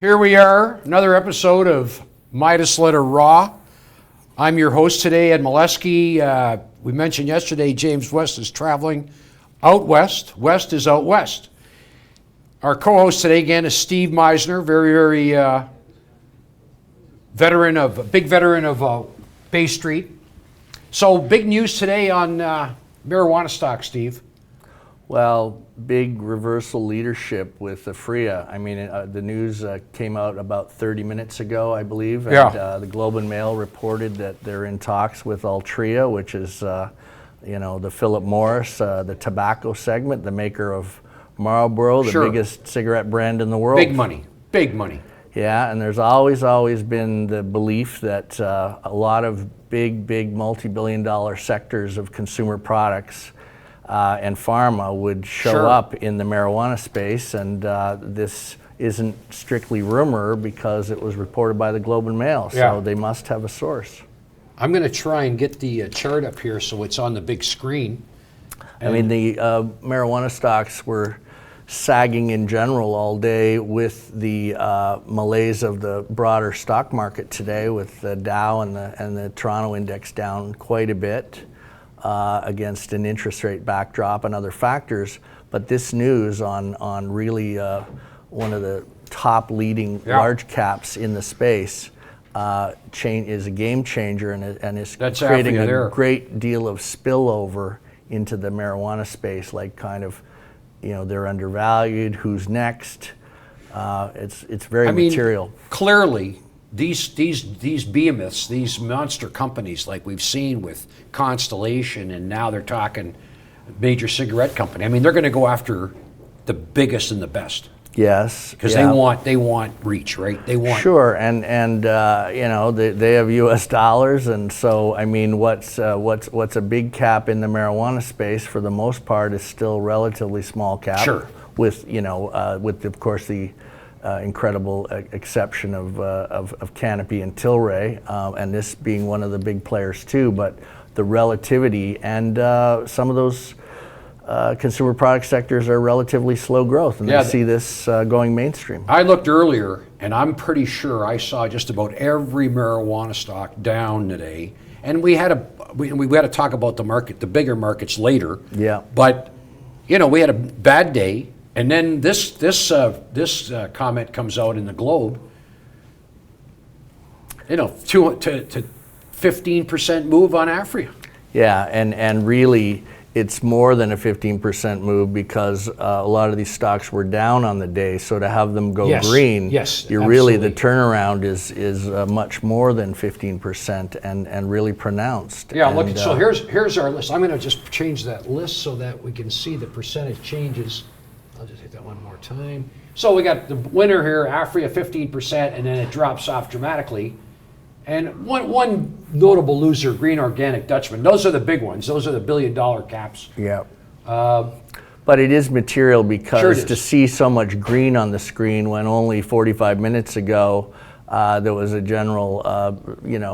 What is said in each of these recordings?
Here we are, another episode of Midas Letter RAW. I'm your host today, Ed Milewski. We mentioned yesterday James West is traveling out west. West is out west. Our co-host today again is Steve Misener, very big veteran of Bay Street. So big news today on marijuana stock, Steve. Well, big reversal leadership with Aphria. I mean, the news came out about 30 minutes ago, I believe. And, the Globe and Mail reported that they're in talks with Altria, which is, the Philip Morris, the tobacco segment, the maker of Marlboro, the biggest cigarette brand in the world. Big money. Yeah, and there's always been the belief that a lot of big multi-billion-dollar sectors of consumer products and pharma would show up in the marijuana space, and this isn't strictly rumor because it was reported by the Globe and Mail, so they must have a source. I'm going to try and get the chart up here so it's on the big screen. I mean, the marijuana stocks were sagging in general all day with the malaise of the broader stock market today, with the Dow and the Toronto index down quite a bit. Against an interest rate backdrop and other factors, but this news on really one of the top leading large caps in the space is a game changer and is creating a great deal of spillover into the marijuana space, like kind of, they're undervalued, who's next. It's very material. Clearly, these behemoths, these monster companies like we've seen with Constellation, and now they're talking major cigarette company. I mean, they're going to go after the biggest and the best. Yes, because they want reach, right? They want and they have U.S. dollars, and so I mean, what's a big cap in the marijuana space for the most part is still relatively small cap. Sure. With of course the incredible exception of Canopy and Tilray, and this being one of the big players too, but the relativity and some of those consumer product sectors are relatively slow growth, and they see this going mainstream. I looked earlier, and I'm pretty sure I saw just about every marijuana stock down today, and we had to talk about the market, the bigger markets later. Yeah. But we had a bad day. And then this comment comes out in the Globe. 2 to 15% move on Aphria. Yeah, and really, it's more than a 15% move because a lot of these stocks were down on the day. So to have them go green, really the turnaround is much more than 15% and really pronounced. Yeah, look. So here's our list. I'm going to just change that list so that we can see the percentage changes. I'll just hit that one more time. So we got the winner here, Aphria, 15%, and then it drops off dramatically. And one notable loser, Green Organic, Dutchman. Those are the big ones. Those are the billion-dollar caps. Yeah. But it is material because to see so much green on the screen when only 45 minutes ago there was a general,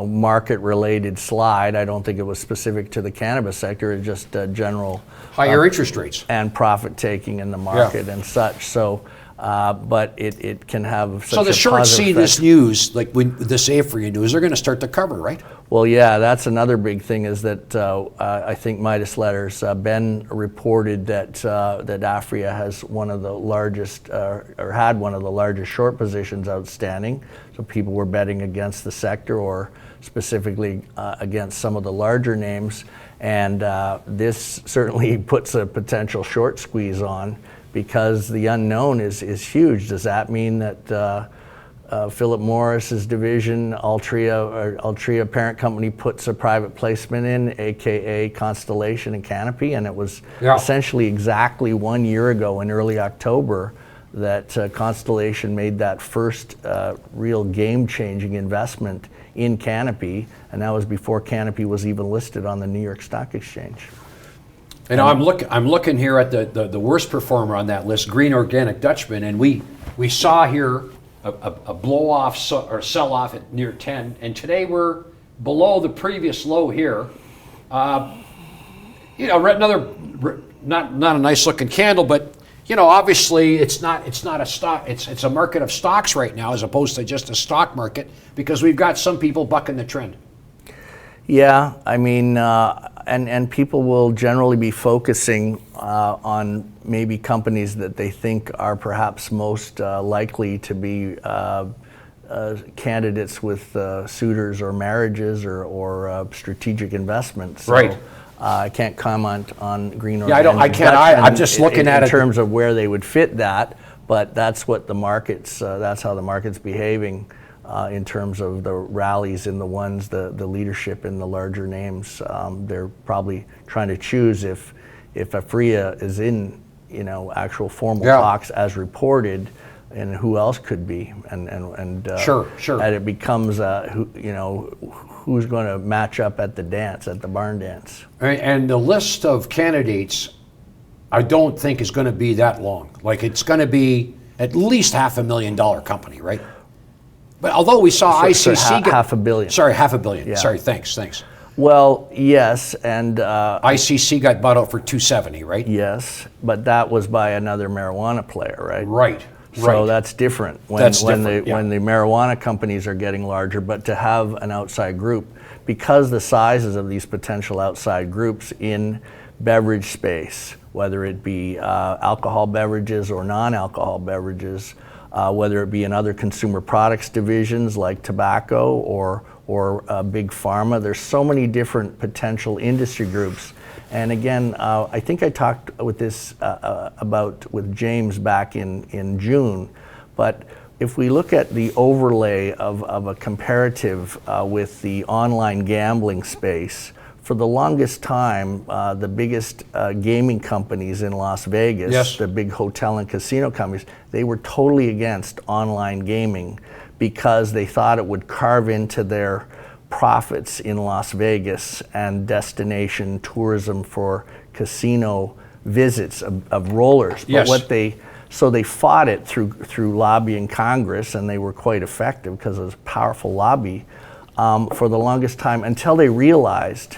market-related slide. I don't think it was specific to the cannabis sector. It was just general higher interest rates and profit taking in the market and such. So, but it can have such a positive effect. So the shorts see this news, like when this Aphria news, they're going to start to cover, right? Well, yeah, that's another big thing is that I think Midas Letters, Ben reported that Aphria has one of the largest, or had one of the largest short positions outstanding. So people were betting against the sector or specifically against some of the larger names. And this certainly puts a potential short squeeze on because the unknown is huge. Does that mean that Philip Morris's division, Altria parent company, puts a private placement in, aka Constellation and Canopy, and it was essentially exactly 1 year ago in early October that Constellation made that first real game-changing investment in Canopy, and that was before Canopy was even listed on the New York Stock Exchange. And I'm looking here at the worst performer on that list, Green Organic, Dutchman, and we saw here a blow off or sell off at near 10, and today we're below the previous low here. Another not a nice looking candle, but obviously it's not a stock. It's a market of stocks right now as opposed to just a stock market because we've got some people bucking the trend. Yeah, I mean, and people will generally be focusing on maybe companies that they think are perhaps most likely to be candidates with suitors or marriages or strategic investments. So, right. I can't comment on Green or I can't. I'm just looking at it in terms of where they would fit that, but that's what the markets. That's how the market's behaving. In terms of the rallies in the ones, the leadership in the larger names, they're probably trying to choose if Aphria is in, actual formal talks as reported, and who else could be, and sure. And it becomes who's going to match up at the dance, at the barn dance. And the list of candidates, I don't think is going to be that long. Like it's going to be at least $500,000 company, right? But although we saw ICC get $500 million. Sorry, $500 million. Yeah. Sorry, thanks. Well, yes, and ICC got bought out for $270, right? Yes, but that was by another marijuana player, right? Right. So that's different when the marijuana companies are getting larger, but to have an outside group, because the sizes of these potential outside groups in beverage space, whether it be alcohol beverages or non-alcohol beverages, whether it be in other consumer products divisions like tobacco or big pharma. There's so many different potential industry groups. And again, I think I talked with this with James back in June, but if we look at the overlay of a comparative with the online gambling space, for the longest time, the biggest gaming companies in Las Vegas, the big hotel and casino companies, they were totally against online gaming because they thought it would carve into their profits in Las Vegas and destination tourism for casino visits of rollers. But so they fought it through lobbying Congress, and they were quite effective because it was a powerful lobby for the longest time until they realized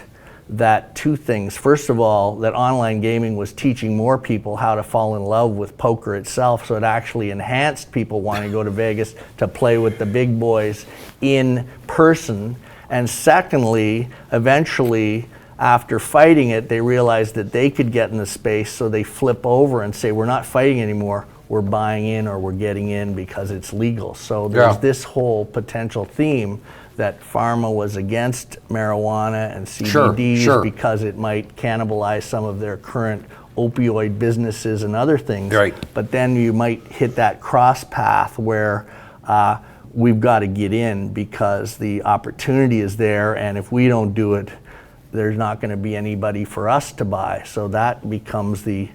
that two things. First of all, that online gaming was teaching more people how to fall in love with poker itself, so it actually enhanced people wanting to go to Vegas to play with the big boys in person. And secondly, eventually, after fighting it, they realized that they could get in the space, so they flip over and say, we're not fighting anymore, we're buying in or we're getting in because it's legal. So there's this whole potential theme that pharma was against marijuana and CBDs because it might cannibalize some of their current opioid businesses and other things. Right. But then you might hit that cross path where we've got to get in because the opportunity is there, and if we don't do it, there's not going to be anybody for us to buy. So that becomes the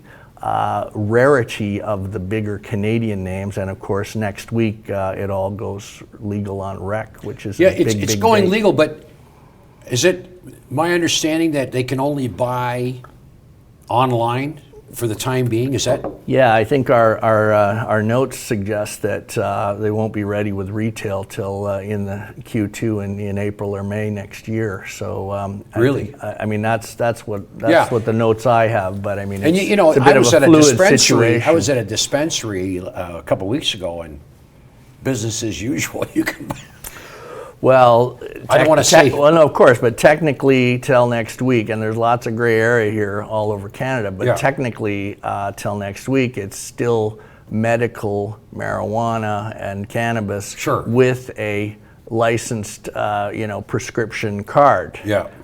rarity of the bigger Canadian names, and of course next week it all goes legal on rec, which is it's going legal. But is it my understanding that they can only buy online for the time being? Is that? Yeah, I think our notes suggest that they won't be ready with retail till in the Q2 in April or May next year. So really, I mean that's what the notes I have. But I mean, it's I was at a dispensary. situation. I was at a dispensary a couple weeks ago, and business as usual. You can. Well, I don't want to say. Well, no, of course, but technically till next week, and there's lots of gray area here all over Canada, but technically till next week, it's still medical marijuana and cannabis with a licensed, prescription card,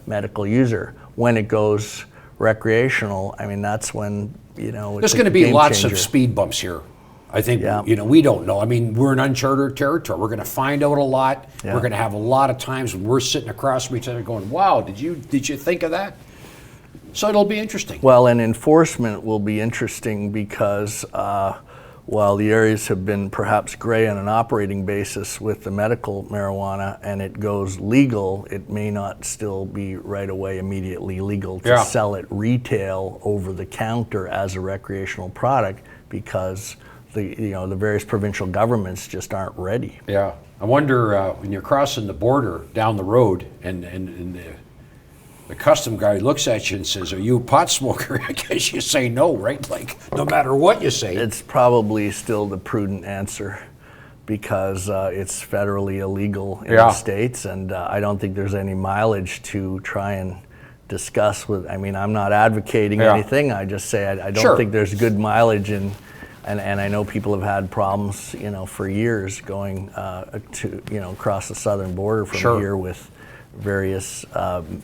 medical user. When it goes recreational, I mean, that's when, there's going to be lots of speed bumps here. I think, we don't know. I mean, we're in uncharted territory. We're going to find out a lot. Yeah. We're going to have a lot of times when we're sitting across from each other going, wow, did you think of that? So it'll be interesting. Well, and enforcement will be interesting because while the areas have been perhaps gray on an operating basis with the medical marijuana and it goes legal, it may not still be right away immediately legal to sell it retail over the counter as a recreational product because the various provincial governments just aren't ready. Yeah, I wonder when you're crossing the border down the road and the custom guy looks at you and says, "Are you a pot smoker?" I guess you say no, right? Like, no matter what you say. It's probably still the prudent answer because it's federally illegal in the States, and I don't think there's any mileage to try and discuss with. I mean, I'm not advocating anything. I just say I don't think there's good mileage in. And I know people have had problems, for years going to, across the southern border from here with various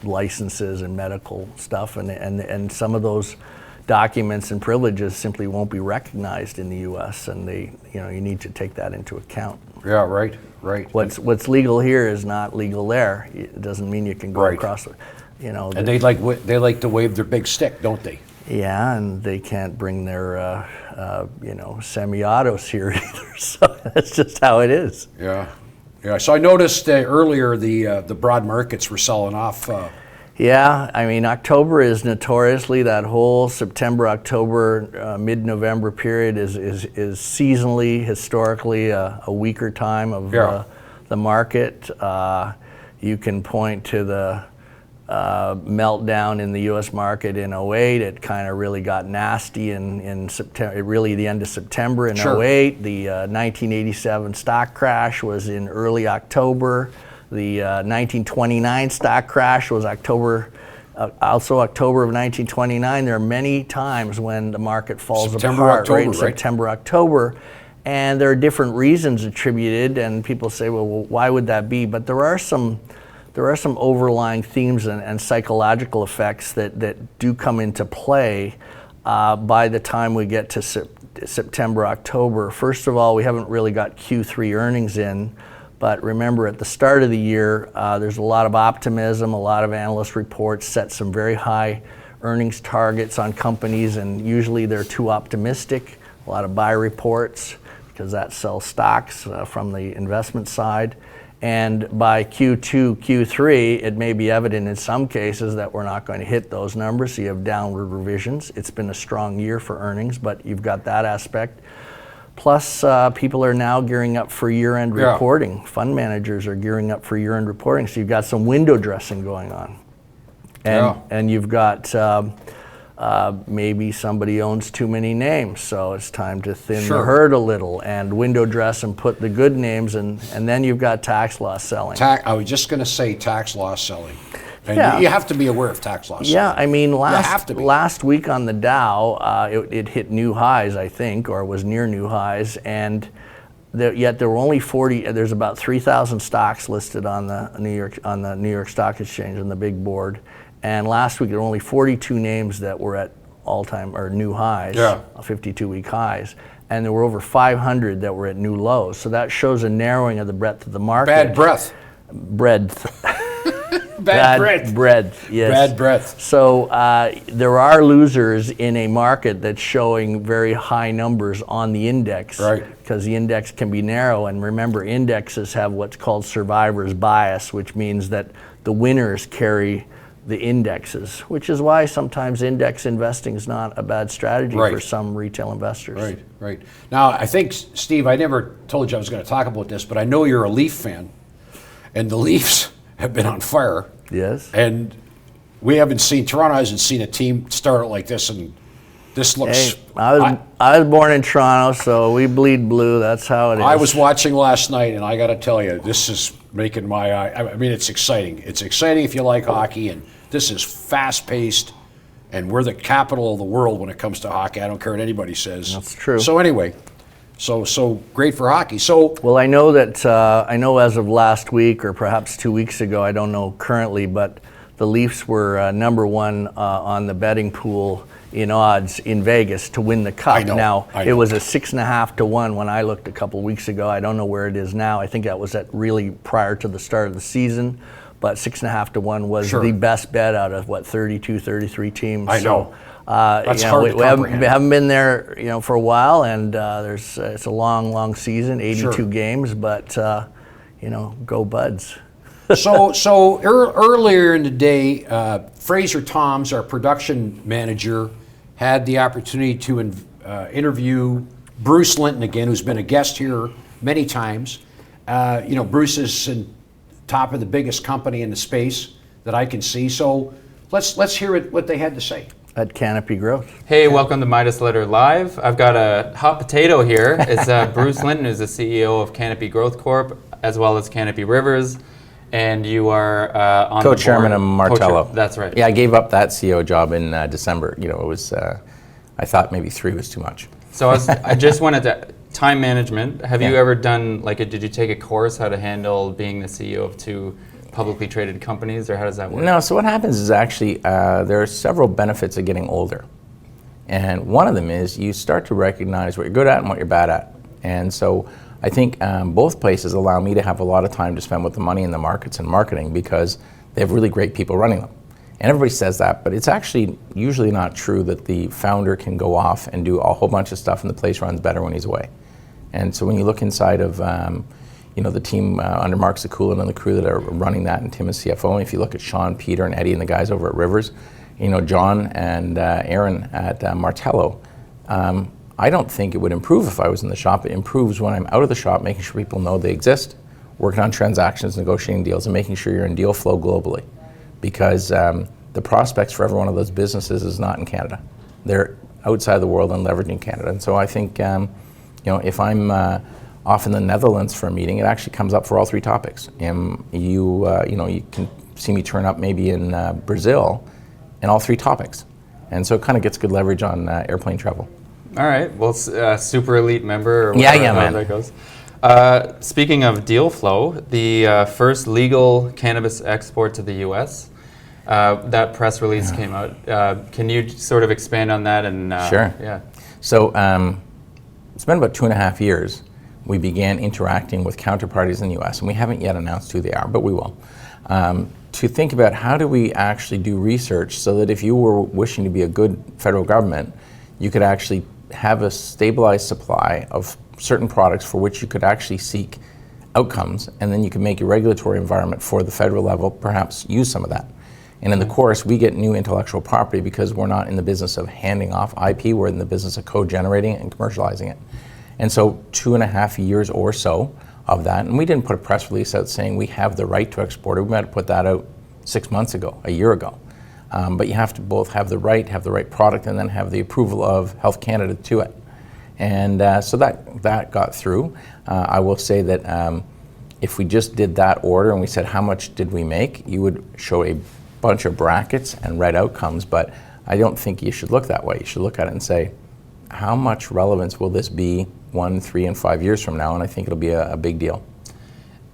licenses and medical stuff, and some of those documents and privileges simply won't be recognized in the U.S. and you need to take that into account. Yeah, right. What's legal here is not legal there. It doesn't mean you can go across it. And they like to wave their big stick, don't they? Yeah, and they can't bring their semi-autos here either. So that's just how it is. Yeah. So I noticed earlier the broad markets were selling off. Yeah, I mean, October is notoriously, that whole September, October, mid-November period is seasonally, historically a weaker time of the market. You can point to the meltdown in the U.S. market in 08. It kind of really got nasty in September, really the end of September in 08. The 1987 stock crash was in early October. The 1929 stock crash was also October of 1929. There are many times when the market falls apart, September, October. And there are different reasons attributed, and people say, well, why would that be? But there are some overlying themes and psychological effects that do come into play by the time we get to September, October. First of all, we haven't really got Q3 earnings in, but remember at the start of the year, there's a lot of optimism, a lot of analyst reports set some very high earnings targets on companies, and usually they're too optimistic. A lot of buy reports because that sells stocks from the investment side. And by Q2, Q3, it may be evident in some cases that we're not going to hit those numbers, so you have downward revisions. It's been a strong year for earnings, but you've got that aspect. Plus, people are now gearing up for year-end reporting. Fund managers are gearing up for year-end reporting, so you've got some window dressing going on. And you've got maybe somebody owns too many names, so it's time to thin the herd a little and window dress and put the good names, and then you've got tax loss selling. I was just going to say tax loss selling. And you have to be aware of tax loss selling. Yeah, I mean, last week on the Dow, it hit new highs, I think, or was near new highs, and yet there were only 40. There's about 3,000 stocks listed on the New York Stock Exchange on the big board. And last week there were only 42 names that were at all-time or new highs, 52-week highs, and there were over 500 that were at new lows. So that shows a narrowing of the breadth of the market. Bad breath. Breadth. Bad breadth. Breadth, yes. Bad breadth. So there are losers in a market that's showing very high numbers on the index, because the index can be narrow. And remember, indexes have what's called survivor's bias, which means that the winners carry the indexes, which is why sometimes index investing is not a bad strategy for some retail investors. Right. Now, I think, Steve, I never told you I was going to talk about this, but I know you're a Leaf fan, and the Leafs have been on fire. Yes. And Toronto hasn't seen a team start like this, and this looks... Hey, I was born in Toronto, so we bleed blue. That's how it is. I was watching last night, and I got to tell you, this is making my eye... I mean, it's exciting. It's exciting if you like hockey, and this is fast-paced, and we're the capital of the world when it comes to hockey. I don't care what anybody says. That's true. So anyway, so great for hockey. So well, I know that as of last week or perhaps 2 weeks ago, I don't know currently, but the Leafs were number one on the betting pool in odds in Vegas to win the cup. I know. It was a 6.5 to 1 when I looked a couple weeks ago. I don't know where it is now. I think that was at really prior to the start of the season. But 6.5 to 1 was the best bet out of 32, 33 teams. I know. That's hard to comprehend. We haven't been there, for a while, and it's a long season, 82 games. But go Buds. So earlier in the day, Fraser Toms, our production manager, had the opportunity to interview Bruce Linton again, who's been a guest here many times. Bruce is in top of the biggest company in the space that I can see. So let's hear what they had to say. At Canopy Growth. Hey, welcome to Midas Letter Live. I've got a hot potato here. It's Bruce Linton, who's the CEO of Canopy Growth Corp, as well as Canopy Rivers, and you are on Co-chairman the of board. Martello. That's right. Yeah, I gave up that CEO job in December. You know, it was, I thought maybe 3 was too much. So I just wanted to, time management. Have you ever done, did you take a course how to handle being the CEO of 2 publicly traded companies, or how does that work? No, so what happens is actually there are several benefits of getting older. And one of them is you start to recognize what you're good at and what you're bad at. And so I think both places allow me to have a lot of time to spend with the money in the markets and marketing because they have really great people running them. And everybody says that, but it's actually usually not true that the founder can go off and do a whole bunch of stuff and the place runs better when he's away. And so when you look inside of the team under Mark Zakulin and the crew that are running that, and Tim as CFO, and if you look at Sean, Peter, and Eddie and the guys over at Rivers, John and Aaron at Martello, I don't think it would improve if I was in the shop. It improves when I'm out of the shop, making sure people know they exist, working on transactions, negotiating deals, and making sure you're in deal flow globally. Because the prospects for every one of those businesses is not in Canada. They're outside the world and leveraging Canada. And so I think, if I'm off in the Netherlands for a meeting, it actually comes up for all 3 topics. You can see me turn up maybe in Brazil and all 3 topics. And so it kind of gets good leverage on airplane travel. All right. Well, super elite member. Or Yeah, man. That goes. Speaking of deal flow, the first legal cannabis export to the U.S., that press release came out. Can you sort of expand on that? And Sure. Yeah. So it's been about 2.5 years. We began interacting with counterparties in the U.S., and we haven't yet announced who they are, but we will, to think about how do we actually do research so that if you were wishing to be a good federal government, you could actually have a stabilized supply of certain products for which you could actually seek outcomes, and then you can make your regulatory environment for the federal level perhaps use some of that. And in the course, we get new intellectual property because we're not in the business of handing off IP, we're in the business of co-generating it and commercializing it. And so 2.5 years or so of that, and we didn't put a press release out saying we have the right to export it. We might have put that out 6 months ago, a year ago. But you have to both have the right product, and then have the approval of Health Canada to it. And so that got through. I will say that if we just did that order and we said how much did we make, you would show a bunch of brackets and red outcomes, but I don't think you should look that way. You should look at it and say, how much relevance will this be 1, 3, and 5 years from now? And I think it'll be a big deal.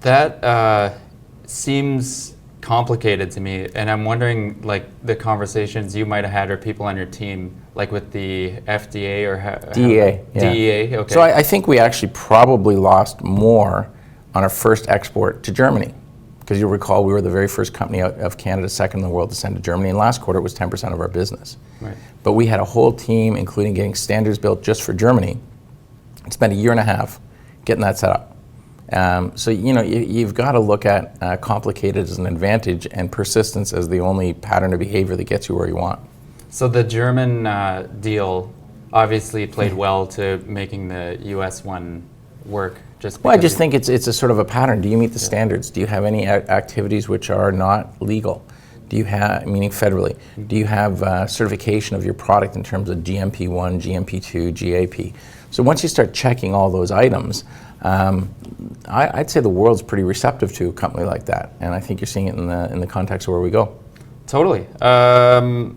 That seems complicated to me, and I'm wondering, the conversations you might have had, or people on your team, with the FDA or DEA. Yeah. DEA. Okay. So I think we actually probably lost more on our first export to Germany, because you'll recall we were the very first company out of Canada, second in the world to send to Germany, and last quarter it was 10% of our business. Right. But we had a whole team, including getting standards built just for Germany, and spent 1.5 years getting that set up. So you've got to look at complicated as an advantage and persistence as the only pattern of behavior that gets you where you want. So the German deal obviously played well to making the U.S. one work. Well, I just think it's a sort of a pattern. Do you meet the standards? Do you have any activities which are not legal? Do you have, meaning federally, do you have certification of your product in terms of GMP1, GMP2, GAP? So once you start checking all those items, I'd say the world's pretty receptive to a company like that, and I think you're seeing it in the context of where we go. Totally.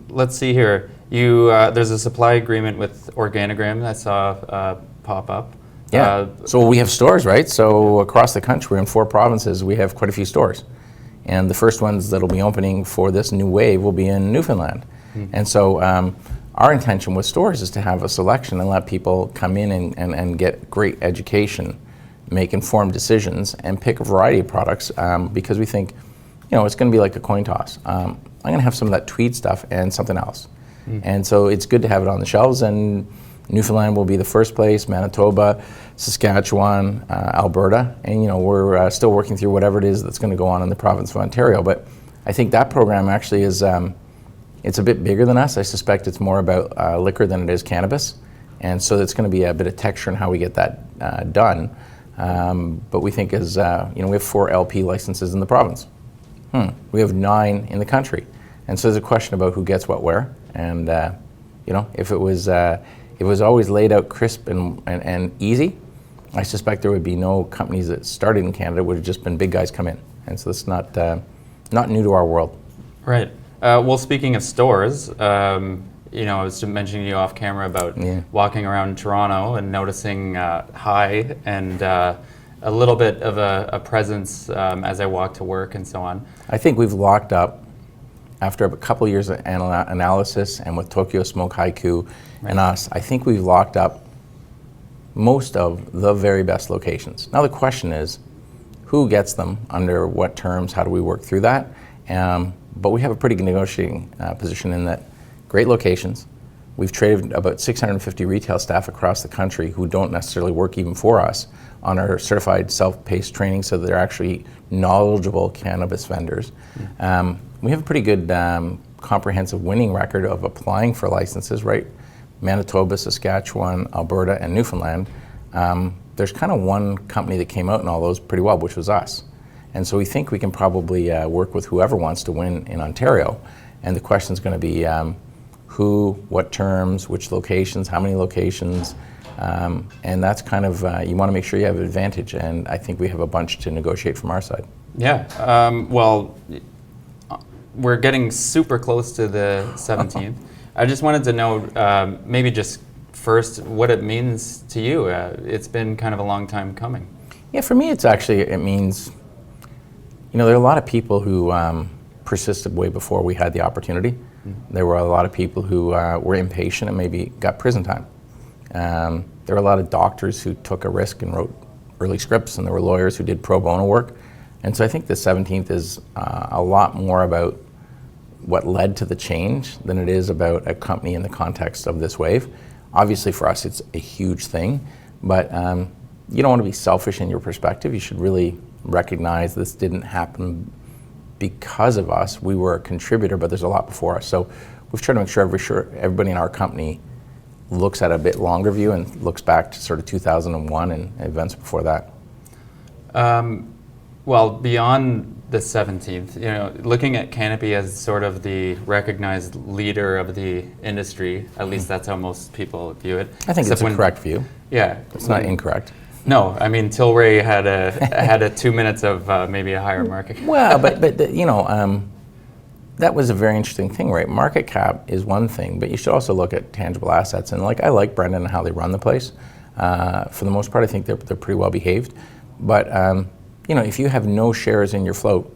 Let's see here. There's a supply agreement with Organigram I saw pop up. Yeah. So we have stores, right? So across the country, in 4 provinces, we have quite a few stores, and the first ones that'll be opening for this new wave will be in Newfoundland. And so our intention with stores is to have a selection and let people come in and get great education, make informed decisions, and pick a variety of products because we think, it's going to be like a coin toss. I'm going to have some of that tweed stuff and something else. And so it's good to have it on the shelves, and Newfoundland will be the first place, Manitoba, Saskatchewan, Alberta, and we're still working through whatever it is that's going to go on in the province of Ontario. But I think that program actually is, it's a bit bigger than us. I suspect it's more about liquor than it is cannabis, and so it's going to be a bit of texture in how we get that done. But we think as, we have 4 LP licenses in the province. We have 9 in the country. And so there's a question about who gets what where. And if it was always laid out crisp and easy, I suspect there would be no companies that started in Canada. It would have just been big guys come in. And so it's not new to our world. Right. Well, speaking of stores, I was just mentioning to you off camera about walking around Toronto and noticing High and a little bit of a presence as I walk to work and so on. I think we've locked up, after a couple of years of analysis and with Tokyo Smoke Haiku and us, I think we've locked up most of the very best locations. Now the question is, who gets them, under what terms, how do we work through that? But we have a pretty good negotiating position in that great locations. We've traded about 650 retail staff across the country who don't necessarily work even for us on our certified self-paced training, so they're actually knowledgeable cannabis vendors. We have a pretty good comprehensive winning record of applying for licenses, right? Manitoba, Saskatchewan, Alberta, and Newfoundland. There's kind of one company that came out in all those pretty well, which was us. And so we think we can probably work with whoever wants to win in Ontario. And the question is going to be who, what terms, which locations, how many locations. And that's kind of, you want to make sure you have an advantage. And I think we have a bunch to negotiate from our side. Yeah. Well, we're getting super close to the 17th. I just wanted to know, maybe just first, what it means to you. It's been kind of a long time coming. Yeah, for me, it means, there are a lot of people who persisted way before we had the opportunity. Mm-hmm. There were a lot of people who were impatient and maybe got prison time. There were a lot of doctors who took a risk and wrote early scripts, and there were lawyers who did pro bono work. And so I think the 17th is a lot more about what led to the change than it is about a company in the context of this wave. Obviously for us it's a huge thing, but you don't want to be selfish in your perspective. You should really recognize this didn't happen because of us. We were a contributor, but there's a lot before us. So we've tried to make sure everybody in our company looks at a bit longer view and looks back to sort of 2001 and events before that. Well, beyond the 17th, looking at Canopy as sort of the recognized leader of the industry, at least that's how most people view it. I think it's a correct view. Yeah. It's not incorrect. No, I mean, Tilray had a 2 minutes of maybe a higher market cap. Well, but that was a very interesting thing, right? Market cap is one thing, but you should also look at tangible assets. And I like Brendan and how they run the place. For the most part, I think they're pretty well behaved. But if you have no shares in your float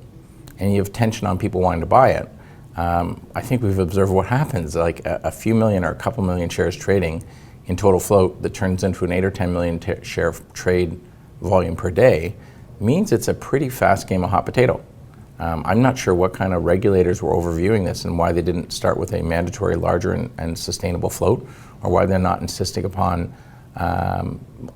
and you have tension on people wanting to buy it, I think we've observed what happens. Like a few million or a couple million shares trading in total float that turns into an 8 or 10 million share trade volume per day means it's a pretty fast game of hot potato. I'm not sure what kind of regulators were overviewing this and why they didn't start with a mandatory larger and sustainable float, or why they're not insisting upon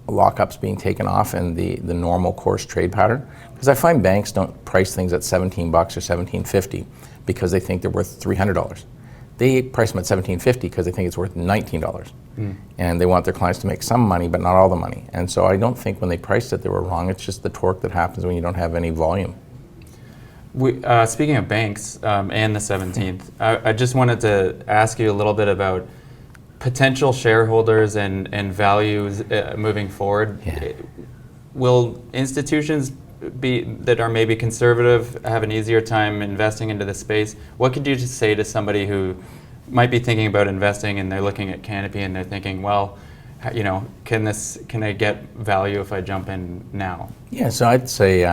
lockups being taken off and the normal course trade pattern. Because I find banks don't price things at $17 or $17.50 because they think they're worth $300. They price them at $17.50 because they think it's worth $19. And they want their clients to make some money, but not all the money. And so I don't think when they priced it, they were wrong. It's just the torque that happens when you don't have any volume. Speaking of banks and the 17th, I just wanted to ask you a little bit about potential shareholders and values moving forward. Yeah. Will institutions that are maybe conservative have an easier time investing into the space? What could you just say to somebody who might be thinking about investing and they're looking at Canopy and they're thinking, well, can I get value if I jump in now? Yeah, so I'd say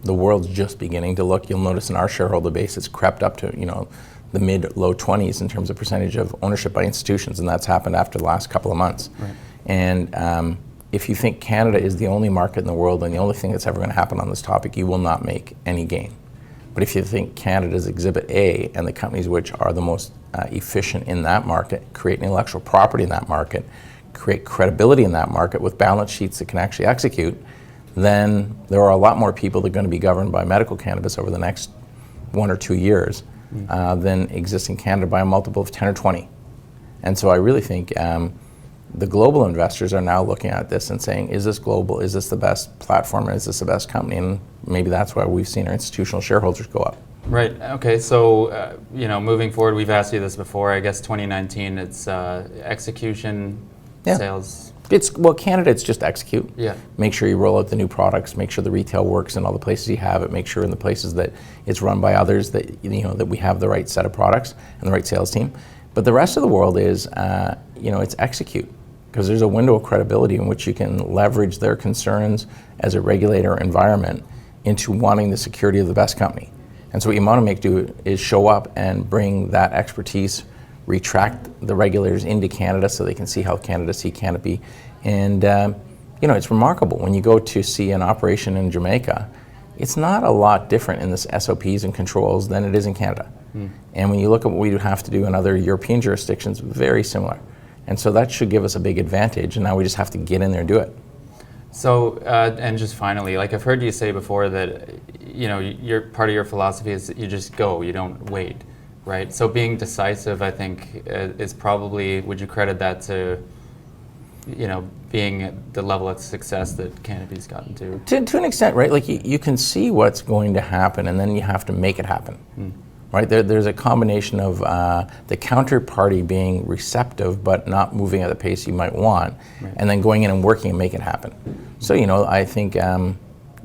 the world's just beginning to look. You'll notice in our shareholder base it's crept up to the mid-low 20s in terms of percentage of ownership by institutions, and that's happened after the last couple of months. Right. And if you think Canada is the only market in the world and the only thing that's ever going to happen on this topic, you will not make any gain. But if you think Canada's Exhibit A and the companies which are the most efficient in that market, create intellectual property in that market, create credibility in that market with balance sheets that can actually execute, then there are a lot more people that are going to be governed by medical cannabis over the next 1 or 2 years than exist in Canada by a multiple of 10 or 20. And so I really think the global investors are now looking at this and saying, is this global? Is this the best platform? Is this the best company? And maybe that's why we've seen our institutional shareholders go up. Right. Okay. So, moving forward, we've asked you this before. I guess 2019, it's execution, Yeah. sales. Canada, it's just execute. Yeah. Make sure you roll out the new products. Make sure the retail works in all the places you have it. Make sure in the places that it's run by others that that we have the right set of products and the right sales team. But the rest of the world is, it's execute, because there's a window of credibility in which you can leverage their concerns as a regulator environment into wanting the security of the best company. And so what you want to do is show up and bring that expertise, retract the regulators into Canada so they can see how Canada see Canopy. And, it's remarkable. When you go to see an operation in Jamaica, it's not a lot different in the SOPs and controls than it is in Canada. And when you look at what we have to do in other European jurisdictions, very similar. And so that should give us a big advantage, and now we just have to get in there and do it. So, and just finally, like I've heard you say before that, your part of your philosophy is that you just go, you don't wait, right? So being decisive, I think, is probably, would you credit that to, being at the level of success that Canopy's gotten to? To an extent, right? Like you can see what's going to happen, and then you have to make it happen. Right? There's a combination of the counterparty being receptive but not moving at the pace you might want, right, and then going in and working and making it happen. So, I think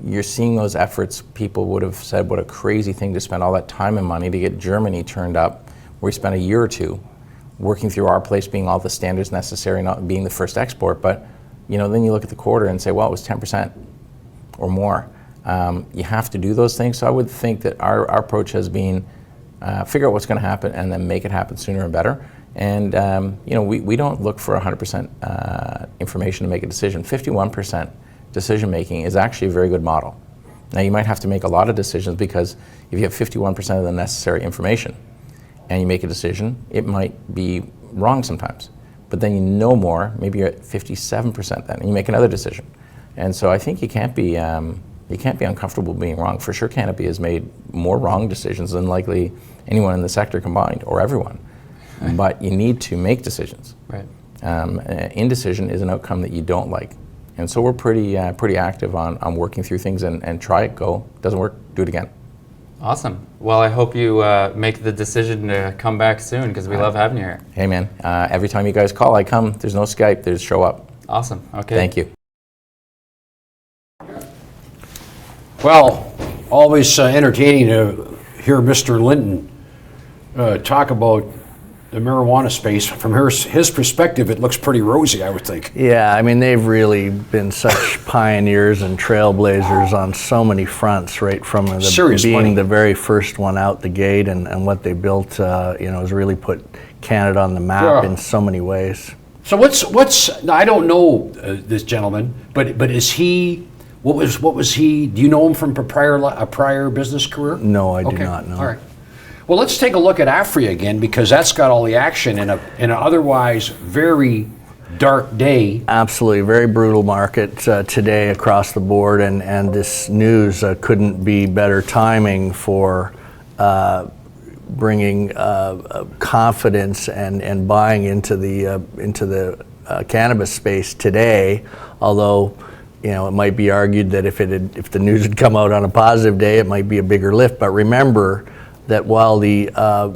you're seeing those efforts. People would have said what a crazy thing to spend all that time and money to get Germany turned up, where we spent a year or two working through our place, being all the standards necessary, not being the first export. But, then you look at the quarter and say, well, it was 10% or more. You have to do those things. So I would think that our approach has been figure out what's going to happen and then make it happen sooner and better. And we don't look for 100% information to make a decision. 51% decision making is actually a very good model. Now you might have to make a lot of decisions, because if you have 51% of the necessary information and you make a decision, it might be wrong sometimes. But then you know more, maybe you're at 57% then, and you make another decision. And so I think you can't be uncomfortable being wrong. For sure, Canopy has made more wrong decisions than likely anyone in the sector combined, or everyone. Right. But you need to make decisions. Right. Indecision is an outcome that you don't like. And so we're pretty active on working through things and try it, go. Doesn't work, do it again. Awesome. Well, I hope you make the decision to come back soon, because we love having you here. Hey, man. Every time you guys call, I come. There's no Skype. There's show up. Awesome. Okay. Thank you. Well, always entertaining to hear Mr. Linton talk about the marijuana space. From his perspective, it looks pretty rosy, I would think. Yeah, I mean, they've really been such pioneers and trailblazers on so many fronts, right from being the very first one out the gate, and what they built, has really put Canada on the map in so many ways. So what's I don't know this gentleman, but is he? What was he? Do you know him from a prior business career? No, I do not know. All right. Well, let's take a look at Aphria again, because that's got all the action in an otherwise very dark day. Absolutely, very brutal market today across the board, and this news couldn't be better timing for bringing confidence and buying into the cannabis space today. Although, it might be argued that if the news had come out on a positive day, it might be a bigger lift. But remember that while the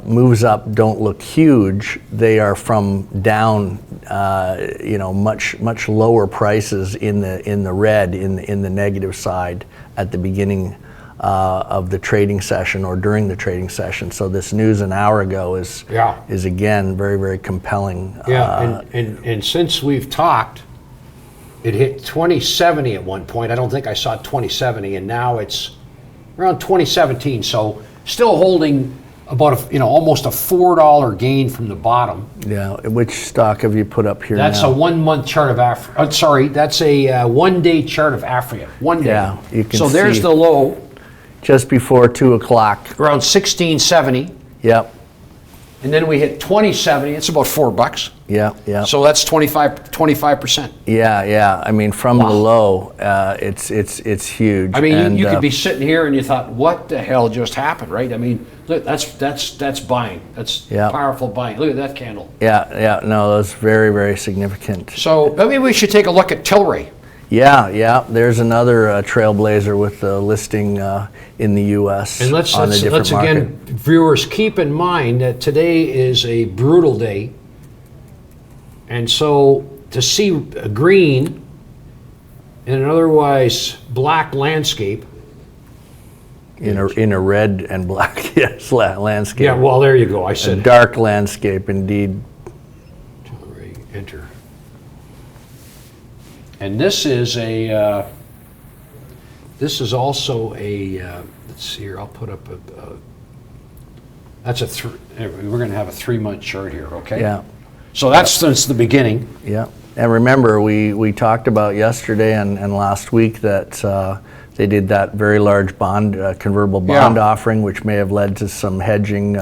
moves up don't look huge, they are from down, much lower prices in the red, in the negative side at the beginning of the trading session or during the trading session. So this news an hour ago is again very, very compelling. Yeah, and since we've talked, it hit 2070 at one point. I don't think I saw 2070, and now it's around 2017. So still holding about almost a $4 gain from the bottom. Yeah, which stock have you put up here? That's now? a 1 month chart of Aphria. That's a 1 day chart of Aphria. 1 day. Yeah, you can so there's see the low. Just before 2 o'clock. Around 1670. Yep. And then we hit 2070. It's about $4. Yeah. So that's 25%. Yeah. I mean, from the low, it's huge. I mean, you could be sitting here and you thought, what the hell just happened, right? I mean, look, that's buying. That's powerful buying. Look at that candle. Yeah. No, that's very, very significant. So maybe we should take a look at Tilray. Yeah. There's another trailblazer with the listing in the U.S. And let's on a different market. again, viewers, keep in mind that today is a brutal day. And so to see a green in an otherwise black landscape. In a red and black landscape. Yeah, well, there you go. I A said dark landscape indeed. enter. And this is a. This is also a. Let's see here. I'll put up a. That's a. We're going to have a 3-month chart here. Okay. Yeah. So that's since the beginning. Yeah. And remember, we talked about yesterday and last week that they did that very large bond, convertible bond offering, which may have led to some hedging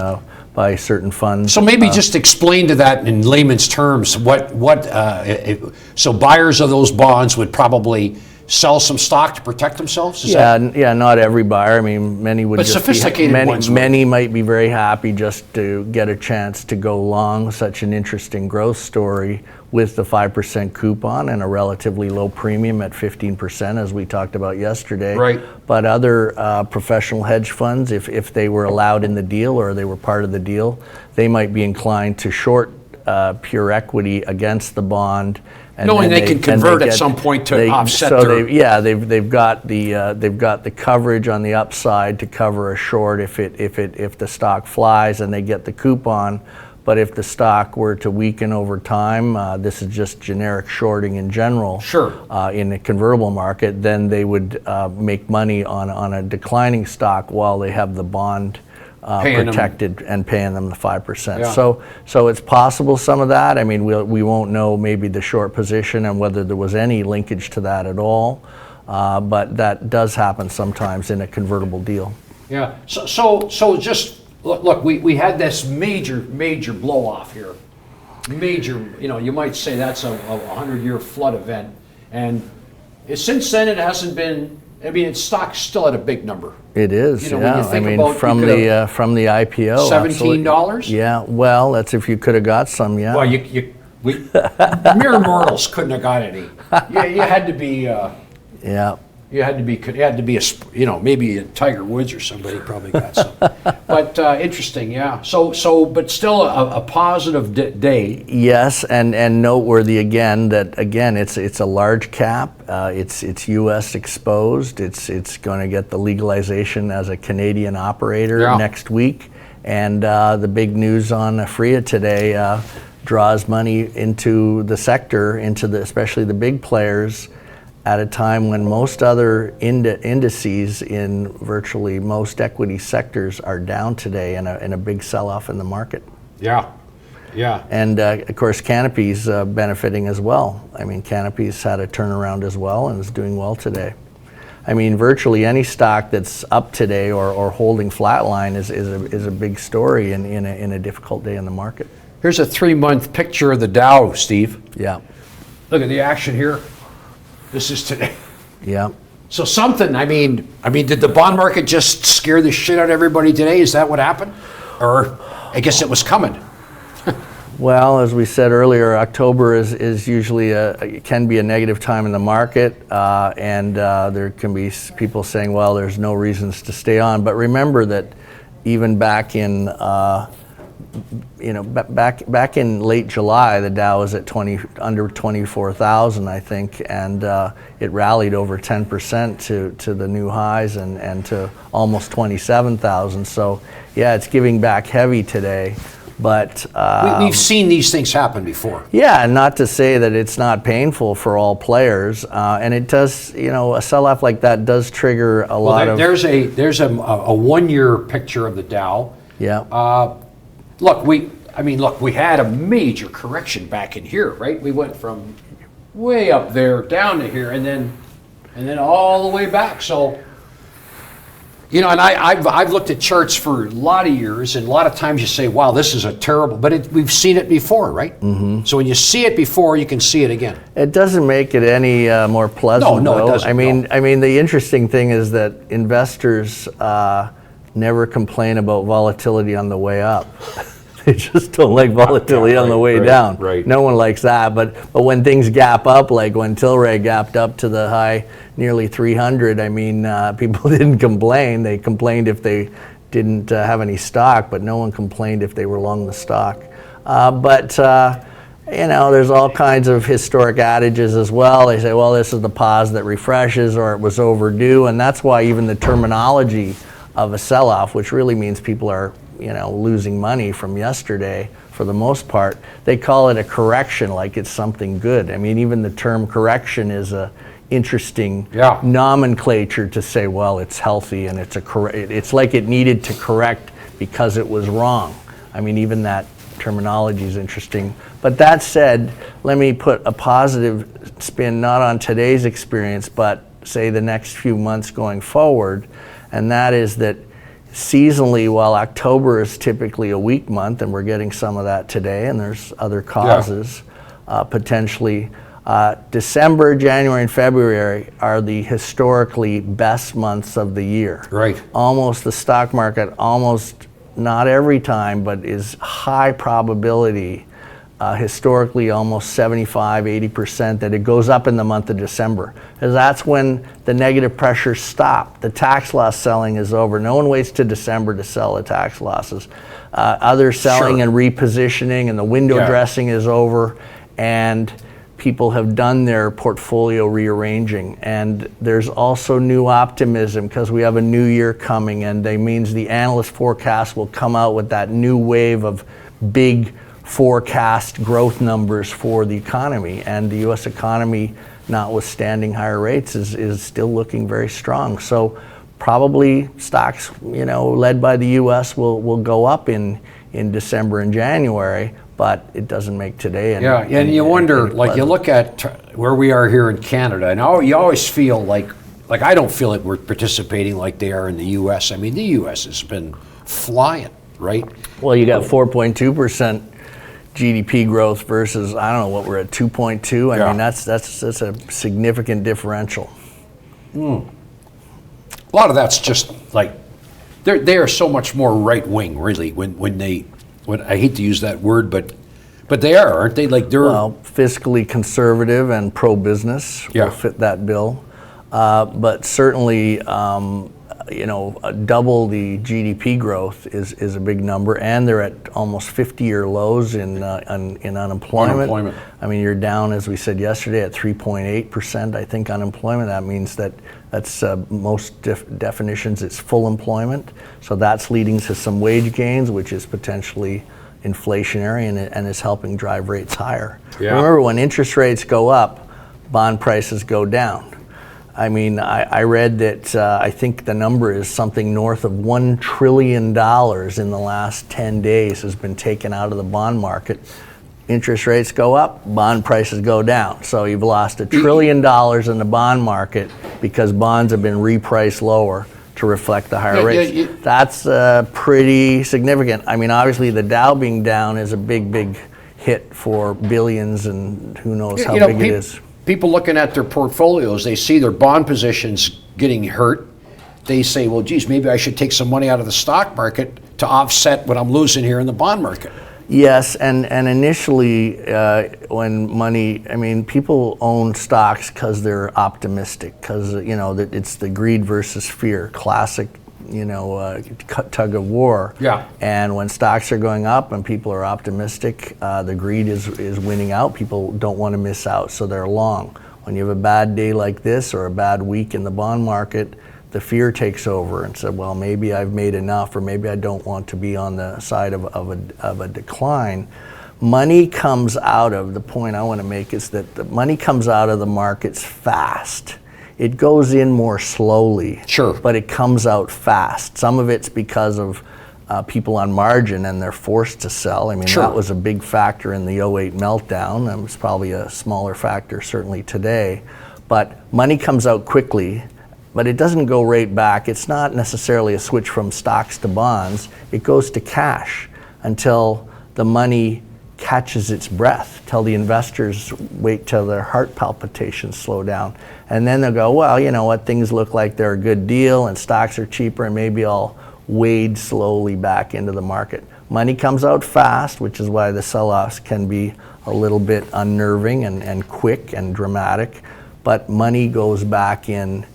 by certain funds. So maybe just explain to that in layman's terms so buyers of those bonds would probably sell some stock to protect themselves? Not every buyer. I mean, many would But just sophisticated ones would. Many might be very happy just to get a chance to go long such an interesting growth story with the 5% coupon and a relatively low premium at 15%, as we talked about yesterday. Right. But other professional hedge funds, if they were allowed in the deal or they were part of the deal, they might be inclined to short pure equity against the bond. And Knowing then they can convert at some point to offset their... They've got the coverage on the upside to cover a short if the stock flies and they get the coupon. But if the stock were to weaken over time, this is just generic shorting in general. Sure. In the convertible market, then they would make money on a declining stock while they have the bond protected and paying them the 5%. Yeah. So it's possible some of that. I mean, we won't know maybe the short position and whether there was any linkage to that at all. But that does happen sometimes in a convertible deal. Yeah. So just look. We had this major blow off here. Major. You might say that's a 100-year flood event, and since then it hasn't been. I mean, its stock's still at a big number. It is, when you think about from the IPO, $17. Yeah, well, that's if you could have got some, yeah. Well, mere mortals couldn't have got any. You had to be. Yeah. You had to be maybe a Tiger Woods or somebody probably got some. But interesting, yeah. So, but still a positive day. Yes, and noteworthy again that it's a large cap. It's U.S. exposed. It's going to get the legalization as a Canadian operator next week. And the big news on Aphria today draws money into the sector, especially the big players, at a time when most other indices in virtually most equity sectors are down today and a big sell-off in the market. Yeah. And of course, Canopy's benefiting as well. I mean, Canopy's had a turnaround as well and is doing well today. I mean, virtually any stock that's up today or holding flatline is a big story in a difficult day in the market. Here's a 3-month picture of the Dow, Steve. Yeah. Look at the action here. This is today. Yeah. So something. I mean, did the bond market just scare the shit out of everybody today? Is that what happened? Or I guess it was coming. Well, as we said earlier, October is usually can be a negative time in the market, and there can be people saying, well, there's no reasons to stay on. But remember that even back in back in late July, the Dow was at under 24,000, I think, and it rallied over 10% to the new highs and to almost 27,000. So yeah, it's giving back heavy today. But we've seen these things happen before. Yeah, and not to say that it's not painful for all players, and it does. A sell-off like that does trigger a lot of. There's a 1-year picture of the Dow. Yeah. Look, we had a major correction back in here, right? We went from way up there down to here, and then all the way back. So. And I've looked at charts for a lot of years, and a lot of times you say, wow, this is a terrible, but we've seen it before, right? Mm-hmm. So when you see it before, you can see it again. It doesn't make it any more pleasant, No, though. it doesn't. I mean, the interesting thing is that investors never complain about volatility on the way up. They just don't like volatility on the way down. right. No one likes that. But when things gap up, like when Tilray gapped up to the high nearly 300, I mean, people didn't complain. They complained if they didn't have any stock, but no one complained if they were long the stock. You know, there's all kinds of historic adages as well. They say, well, this is the pause that refreshes, or it was overdue, and that's why even the terminology of a sell-off, which really means people are, you know, losing money from yesterday for the most part, they call it a correction like it's something good. I mean, even the term correction is a interesting nomenclature to say, well, it's healthy and it's like it needed to correct because it was wrong. I mean, even that terminology is interesting. But that said, let me put a positive spin not on today's experience, but say the next few months going forward, and that is that seasonally, while October is typically a weak month, and we're getting some of that today, and there's other causes potentially, December, January, and February are the historically best months of the year. Right. Almost the stock market, almost not every time, but is high probability, historically almost 75-80%, that it goes up in the month of December. Because that's when the negative pressures stop. The tax loss selling is over. No one waits to December to sell the tax losses. Other selling and repositioning and the window dressing is over, and people have done their portfolio rearranging. And there's also new optimism because we have a new year coming, and that means the analyst forecast will come out with that new wave of big forecast growth numbers for the economy. And the U.S. economy, notwithstanding higher rates, is still looking very strong. So probably stocks, you know, led by the U.S. will go up in December and January, but it doesn't make today. And you wonder, like you look at where we are here in Canada, and you always feel like I don't feel like we're participating like they are in the U.S. I mean, the U.S. has been flying, right? Well, you got 4.2% GDP growth versus, I don't know what we're at, 2.2. I mean, that's a significant differential. A lot of that's just like they are so much more right wing, really. When I hate to use that word, but they are, aren't they? Like they're fiscally conservative and pro-business will fit that bill, but certainly, you know, double the GDP growth is a big number, and they're at almost 50-year lows in unemployment. I mean, you're down, as we said yesterday, at 3.8%. I think unemployment. That means that's most definitions it's full employment. So that's leading to some wage gains, which is potentially inflationary and is helping drive rates higher. Remember, when interest rates go up, bond prices go down. I mean, I read that I think the number is something north of $1 trillion in the last 10 days has been taken out of the bond market. Interest rates go up, bond prices go down. So you've lost $1 trillion in the bond market because bonds have been repriced lower to reflect the higher rates. That's pretty significant. I mean, obviously the Dow being down is a big hit for billions, and who knows how big it is. People looking at their portfolios, they see their bond positions getting hurt. They say, well, geez, maybe I should take some money out of the stock market to offset what I'm losing here in the bond market. Yes, and initially when money, I mean, people own stocks because they're optimistic, because, you know, it's the greed versus fear, classic, you know, tug of war. And when stocks are going up and people are optimistic, the greed is winning out. People don't want to miss out, so they're long. When you have a bad day like this or a bad week in the bond market, the fear takes over and said, well, maybe I've made enough, or maybe I don't want to be on the side of a decline. Money comes out of, the point I want to make is that the money comes out of the markets fast. It goes in more slowly, but it comes out fast. Some of it's because of people on margin and they're forced to sell. I mean, that was a big factor in the 08 meltdown. It was probably a smaller factor certainly today. But money comes out quickly, but it doesn't go right back. It's not necessarily a switch from stocks to bonds. It goes to cash until the money catches its breath, till the investors wait till their heart palpitations slow down. And then they'll go, well, you know what, things look like they're a good deal and stocks are cheaper, and maybe I'll wade slowly back into the market. Money comes out fast, which is why the sell-offs can be a little bit unnerving and quick and dramatic, but money goes back in.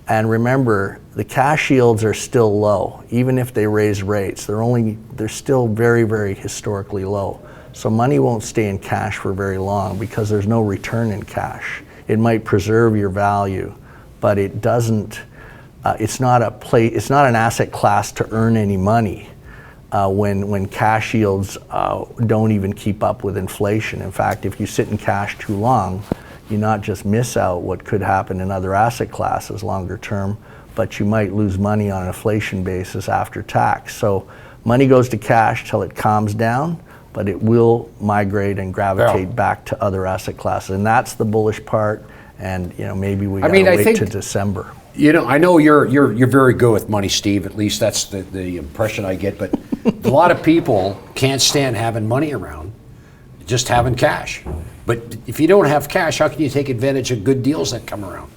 And remember, the cash yields are still low. Even if they raise rates, they're still very, very historically low. So money won't stay in cash for very long because there's no return in cash. It might preserve your value, but it doesn't, it's not an asset class to earn any money when cash yields don't even keep up with inflation. In fact, if you sit in cash too long, you not just miss out what could happen in other asset classes longer term, but you might lose money on an inflation basis after tax. So money goes to cash till it calms down, but it will migrate and gravitate back to other asset classes. And that's the bullish part. And maybe we gotta wait to December. I know you're very good with money, Steve. At least that's the impression I get. But a lot of people can't stand having money around, just having cash. But if you don't have cash, how can you take advantage of good deals that come around?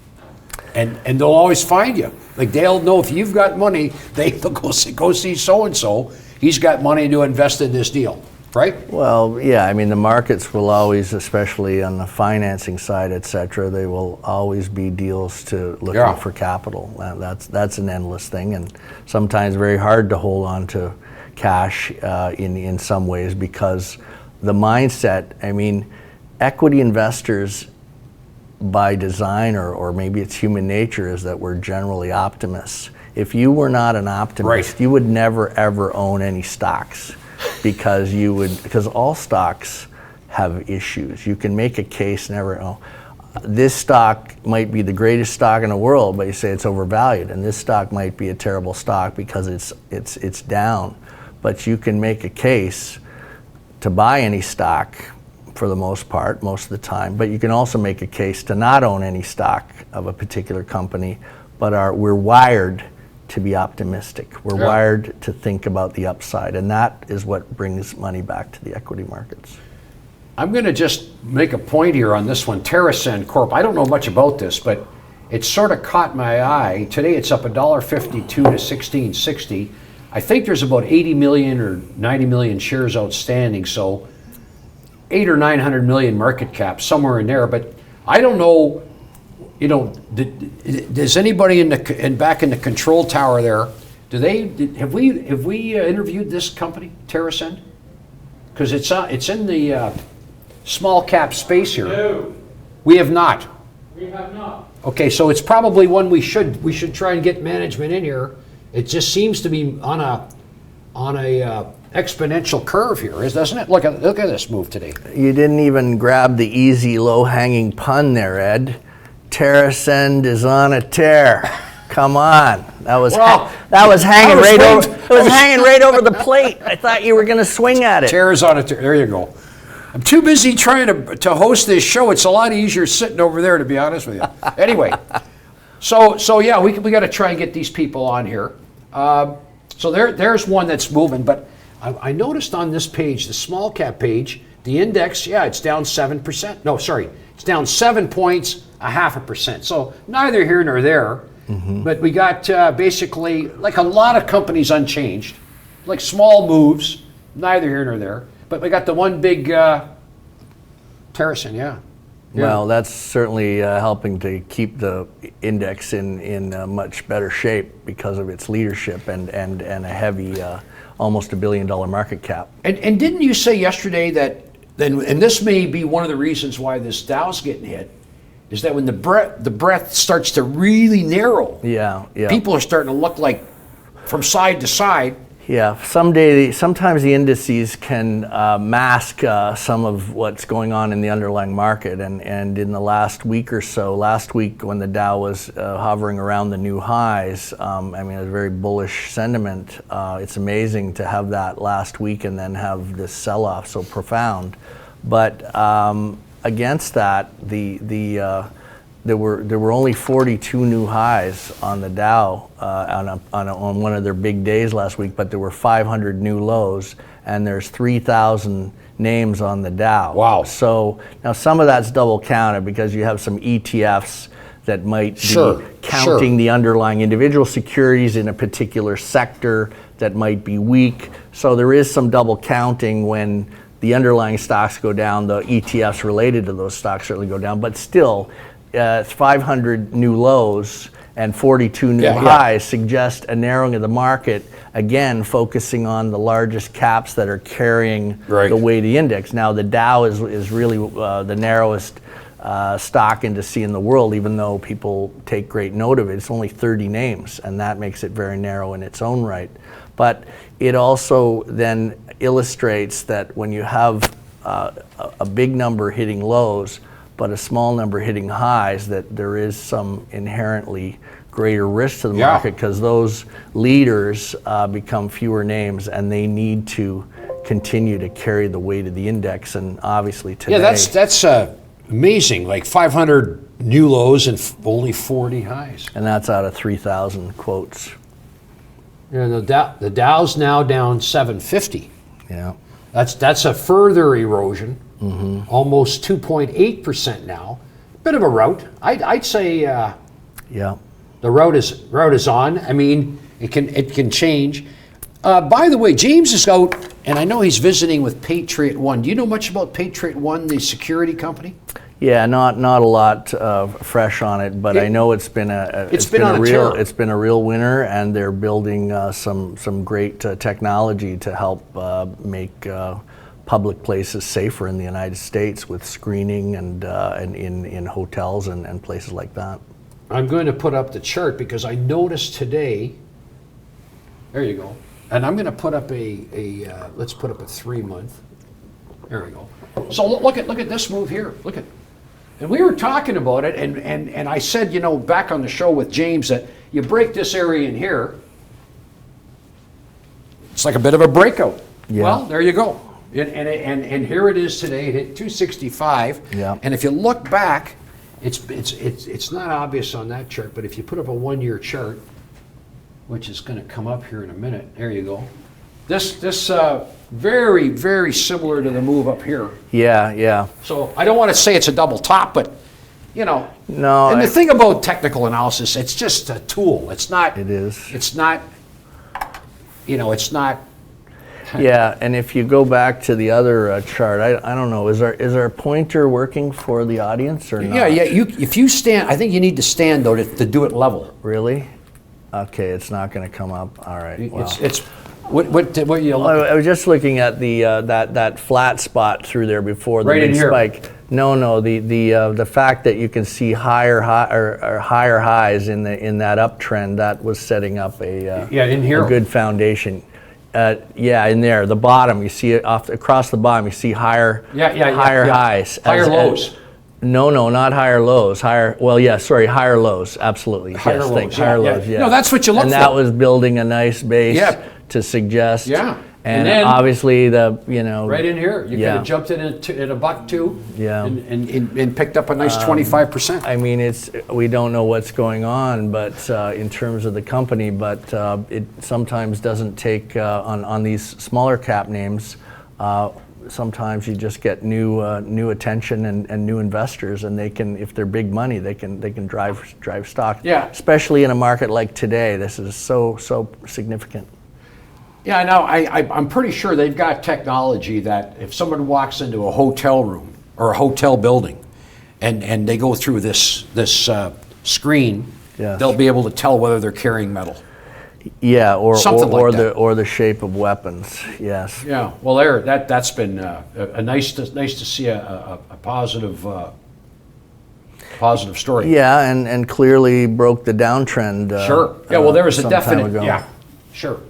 And they'll always find you. Like they'll know if you've got money, they'll go see so and so. He's got money to invest in this deal, right? Well, yeah. I mean, the markets will always, especially on the financing side, et cetera, they will always be deals to looking for capital. That's an endless thing, and sometimes very hard to hold on to cash in some ways because the mindset. I mean, equity investors, by design, or maybe it's human nature, is that we're generally optimists. If you were not an optimist, you would never ever own any stocks because all stocks have issues. You can make a case this stock might be the greatest stock in the world, but you say it's overvalued, and this stock might be a terrible stock because it's down. But you can make a case to buy any stock for the most part, most of the time, but you can also make a case to not own any stock of a particular company, but we're wired to be optimistic. We're wired to think about the upside, and that is what brings money back to the equity markets. I'm going to just make a point here on this one. TerrAscend Corp. I don't know much about this, but it sort of caught my eye. Today it's up $1.52 to $16.60. I think there's about 80 million or 90 million shares outstanding, so 800 or 900 million market cap, somewhere in there. But I don't know, does anybody back in the control tower there, have we interviewed this company, TerrAscend? Because it's in the small cap space here. No. We have not. We have not. Okay, so it's probably one we should try and get management in here. It just seems to be on a exponential curve here, doesn't it? Look at this move today. You didn't even grab the easy, low-hanging pun there, Ed. TerrAscend is on a tear. Come on, that was hanging right over the plate. I thought you were going to swing at it. Tear is on a tear. There you go. I'm too busy trying to host this show. It's a lot easier sitting over there, to be honest with you. Anyway, so yeah, we got to try and get these people on here. So there's one that's moving, but I noticed on this page, the small cap page, the index, it's down 7%. No, sorry, it's down 7 points, 0.5%. So neither here nor there. Mm-hmm. But we got basically like a lot of companies unchanged, like small moves, neither here nor there. But we got the one big TerrAscend, Well, that's certainly helping to keep the index in much better shape because of its leadership and a heavy, almost $1 billion market cap. And didn't you say yesterday that, and this may be one of the reasons why this Dow's getting hit, is that when the breadth starts to really narrow, people are starting to look like from side to side. Yeah, sometimes the indices can mask some of what's going on in the underlying market. And in the last week or so, last week when the Dow was hovering around the new highs, it was very bullish sentiment. It's amazing to have that last week and then have this sell-off so profound. But against that, there were only 42 new highs on the Dow on one of their big days last week, but there were 500 new lows, and there's 3,000 names on the Dow. Wow. So now some of that's double counted because you have some ETFs that might Sure, be counting sure. the underlying individual securities in a particular sector that might be weak. So there is some double counting when the underlying stocks go down, the ETFs related to those stocks certainly go down, but still 500 new lows and 42 new highs suggest a narrowing of the market, again focusing on the largest caps that are carrying the weight of the index. Now the Dow is really the narrowest stock indice in the world, even though people take great note of it. It's only 30 names, and that makes it very narrow in its own right. But it also then illustrates that when you have a big number hitting lows, but a small number hitting highs, that there is some inherently greater risk to the market, because those leaders become fewer names, and they need to continue to carry the weight of the index. And obviously today... Yeah, that's amazing, like 500 new lows and only 40 highs. And that's out of 3,000 quotes. Yeah, the Dow's now down 750. Yeah. That's a further erosion, almost 2.8% now. Bit of a rout. I'd say Yeah. the rout is on. I mean, it can change. By the way, James is out, and I know he's visiting with Patriot One. Do you know much about Patriot One, the security company? Yeah, not a lot fresh on it, but I know it's been a real winner, and they're building some great technology to help make public places safer in the United States with screening and in hotels and places like that. I'm going to put up the chart because I noticed today. There you go. And I'm going to put up let's put up a 3-month. There we go. So look at this move here. Look at. And we were talking about it, and I said, back on the show with James, that you break this area in here, it's like a bit of a breakout. Yeah. Well, there you go. And here it is today. It hit 265. Yeah. And if you look back, it's not obvious on that chart, but if you put up a 1-year chart, which is going to come up here in a minute, there you go. This very, very similar to the move up here. Yeah. So I don't want to say it's a double top, but No. And the thing about technical analysis, it's just a tool. It's not. It is. It's not. It's not. Yeah, and if you go back to the other chart, I don't know. Is our pointer working for the audience or not? Yeah. If you stand, I think you need to stand though to do it level. Really? Okay, it's not going to come up. All right. Well. It's what you look. I was just looking at the that flat spot through there before the big spike. No. The fact that you can see higher highs in that uptrend, that was setting up a in here a good foundation. In there, the bottom, you see it across the bottom. You see higher highs, higher lows. No, not higher lows. Higher lows. Absolutely. Higher lows. Higher lows. Yeah. No, that's what you look for. And that was building a nice base to suggest. Yeah. And then, obviously right in here, you could have jumped in at $1 Yeah. and picked up a nice 25%. I mean, we don't know what's going on, but in terms of the company, but it sometimes doesn't take on these smaller cap names. Sometimes you just get new attention and new investors, and they can, if they're big money, they can drive stock. Yeah. Especially in a market like today, this is so significant. Yeah, I know. I'm pretty sure they've got technology that if someone walks into a hotel room or a hotel building, and they go through this screen, they'll be able to tell whether they're carrying metal. Yeah, or the shape of weapons. Yes. Yeah. Well, that's been a nice to see a positive story. Yeah, and clearly broke the downtrend. Sure. Yeah. Well, there was a definite. Ago. Yeah. Sure.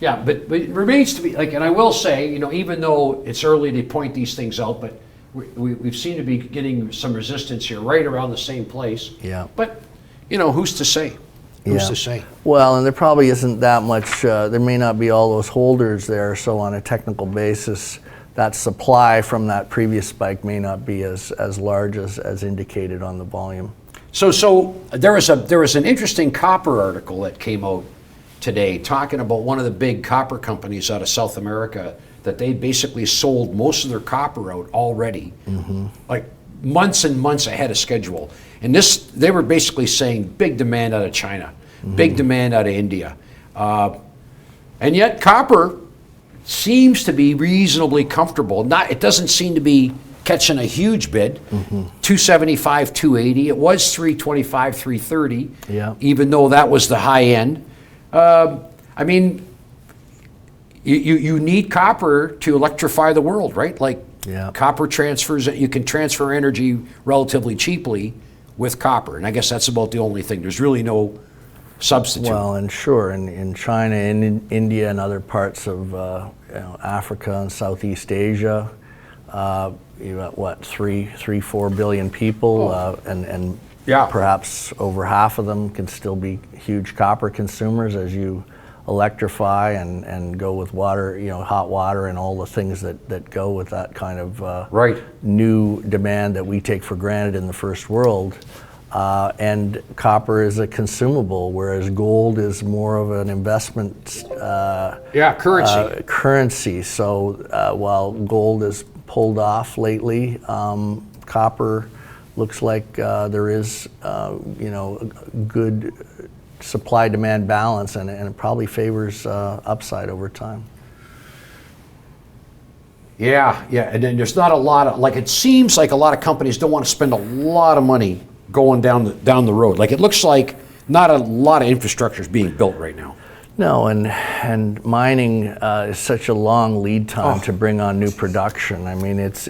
Yeah, but it remains to be and I will say, even though it's early to point these things out, but we've seemed to be getting some resistance here, right around the same place. Yeah. But who's to say? Who's to say? Well, and there probably isn't that much. There may not be all those holders there. So on a technical basis, that supply from that previous spike may not be as large as indicated on the volume. So there was an interesting copper article that came out today talking about one of the big copper companies out of South America that they basically sold most of their copper out already, like months and months ahead of schedule. And they were basically saying big demand out of China, big demand out of India. And yet copper seems to be reasonably comfortable. It doesn't seem to be catching a huge bid. 275, 280. It was 325, 330. Yeah. Even though that was the high end. I mean, you need copper to electrify the world, right? Like copper transfers, you can transfer energy relatively cheaply with copper. And I guess that's about the only thing. There's really no substitute. Well, and sure, in China and in India and other parts of Africa and Southeast Asia, you got what, 4 billion people, and perhaps over half of them can still be huge copper consumers as you electrify and go with water, hot water and all the things that go with that kind of new demand that we take for granted in the first world. And copper is a consumable, whereas gold is more of an investment currency. So while gold has pulled off lately, copper looks like there is a good supply-demand balance, and it probably favors upside over time. Yeah, and then there's not a lot of, it seems like a lot of companies don't want to spend a lot of money going down the road. Like, it looks like not a lot of infrastructure is being built right now. No, and mining is such a long lead time to bring on new production. I mean, it's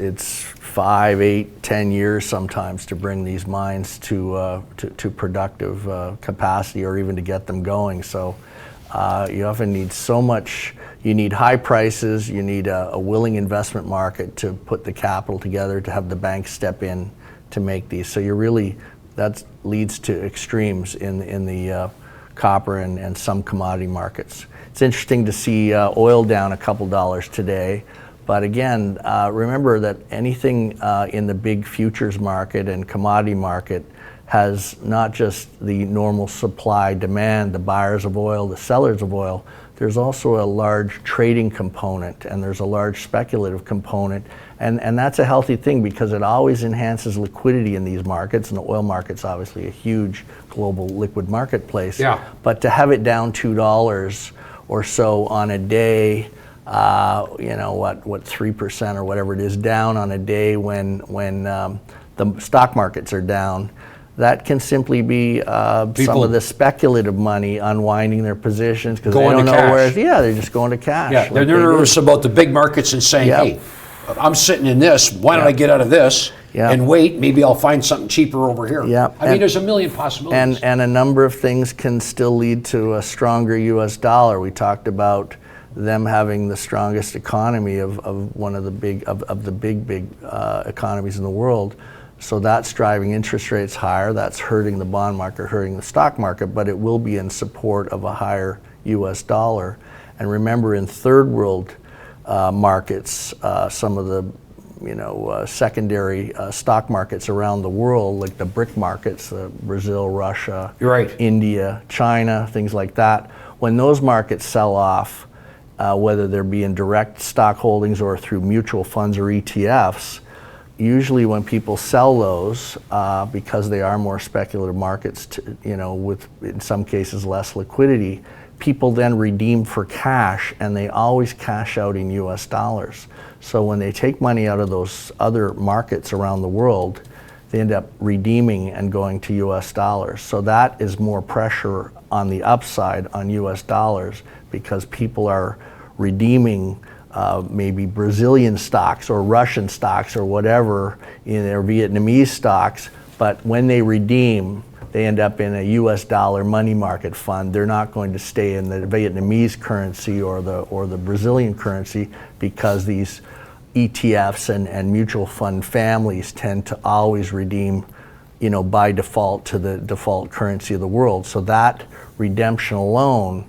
5, 8, 10 years sometimes to bring these mines to productive capacity, or even to get them going. So you often need so much. You need high prices. You need a willing investment market to put the capital together, to have the banks step in to make these. So that leads to extremes in the copper and some commodity markets. It's interesting to see oil down a couple dollars today, but again, remember that anything in the big futures market and commodity market has not just the normal supply demand, the buyers of oil, the sellers of oil. There's also a large trading component, and there's a large speculative component, and that's a healthy thing because it always enhances liquidity in these markets, and the oil market's obviously a huge global liquid marketplace. Yeah. But to have it down $2 or so on a day, 3% or whatever it is, down on a day when the stock markets are down, that can simply be some of the speculative money unwinding their positions because they don't know where. Yeah, they're just going to cash. Yeah, they're nervous about the big markets and saying, hey, I'm sitting in this. Why don't I get out of this and wait? Maybe I'll find something cheaper over here. Yeah. I mean, there's a million possibilities. And a number of things can still lead to a stronger U.S. dollar. We talked about them having the strongest economy of one of the big economies in the world. So that's driving interest rates higher. That's hurting the bond market, hurting the stock market, but it will be in support of a higher U.S. dollar. And remember, in third world markets, some of the secondary stock markets around the world, like the BRIC markets, Brazil, Russia, India, China, things like that, when those markets sell off, whether they're being direct stock holdings or through mutual funds or ETFs, usually when people sell those, because they are more speculative markets, with in some cases less liquidity, people then redeem for cash, and they always cash out in US dollars. So when they take money out of those other markets around the world, they end up redeeming and going to US dollars. So that is more pressure on the upside on US dollars because people are redeeming maybe Brazilian stocks or Russian stocks or whatever in their Vietnamese stocks, but when they redeem, they end up in a US dollar money market fund. They're not going to stay in the Vietnamese currency or the Brazilian currency because these ETFs and mutual fund families tend to always redeem, by default to the default currency of the world. So that redemption alone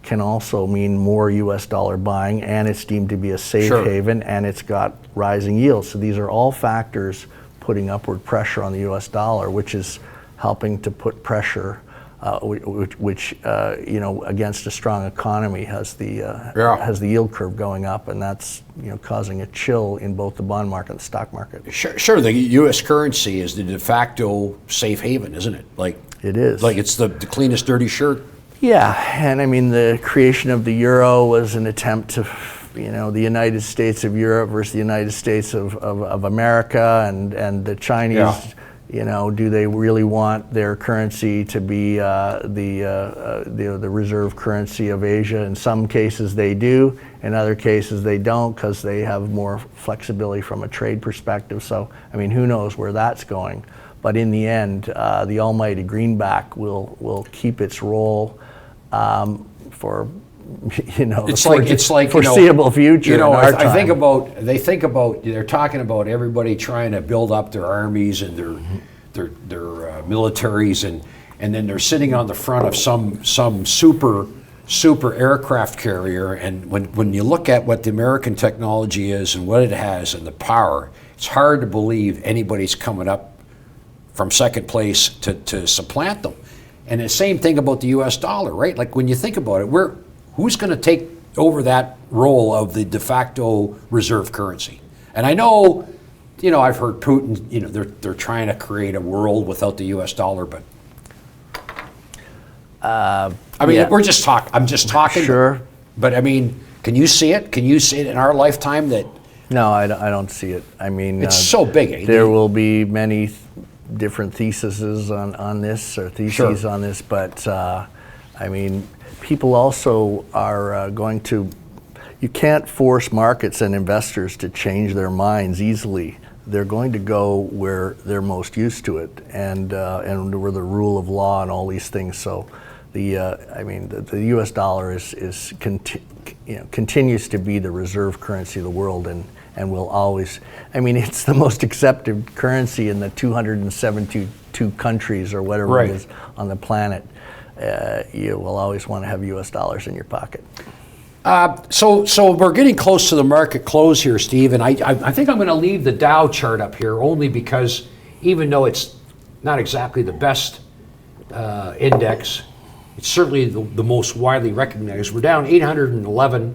can also mean more US dollar buying, and it's deemed to be a safe haven, and it's got rising yields. So these are all factors putting upward pressure on the US dollar, which is helping to put pressure which against a strong economy has the yield curve going up, and that's causing a chill in both the bond market and the stock market. Sure. The U.S. currency is the de facto safe haven, isn't it? Like it is. Like it's the cleanest dirty shirt. Yeah, and I mean the creation of the euro was an attempt to, the United States of Europe versus the United States of America, and the Chinese. Do they really want their currency to be the reserve currency of Asia? In some cases they do, in other cases they don't, because they have more flexibility from a trade perspective. So, I mean, who knows where that's going? But in the end, the almighty greenback will keep its role for it's like foreseeable future. They're talking about everybody trying to build up their armies and their militaries, and then they're sitting on the front of some super aircraft carrier, and when you look at what the American technology is and what it has and the power, it's hard to believe anybody's coming up from second place to supplant them. And the same thing about the U.S. dollar, right? Like when you think about it, who's going to take over that role of the de facto reserve currency? And I know, I've heard Putin, they're trying to create a world without the U.S. dollar, but we're just talking. I'm just talking. Sure. But I mean, can you see it? Can you see it in our lifetime that? No, I don't see it. I mean, it's so big. There will be many different theses on this, or theses on this, but I mean, people also are going to, you can't force markets and investors to change their minds easily. They're going to go where they're most used to it, and where the rule of law and all these things. So the U.S. dollar continues to be the reserve currency of the world, and will always, it's the most accepted currency in the 272 countries or whatever it is on the planet. You will always want to have U.S. dollars in your pocket. So we're getting close to the market close here, Steve, and I think I'm going to leave the Dow chart up here only because even though it's not exactly the best index, it's certainly the most widely recognized. We're down 811,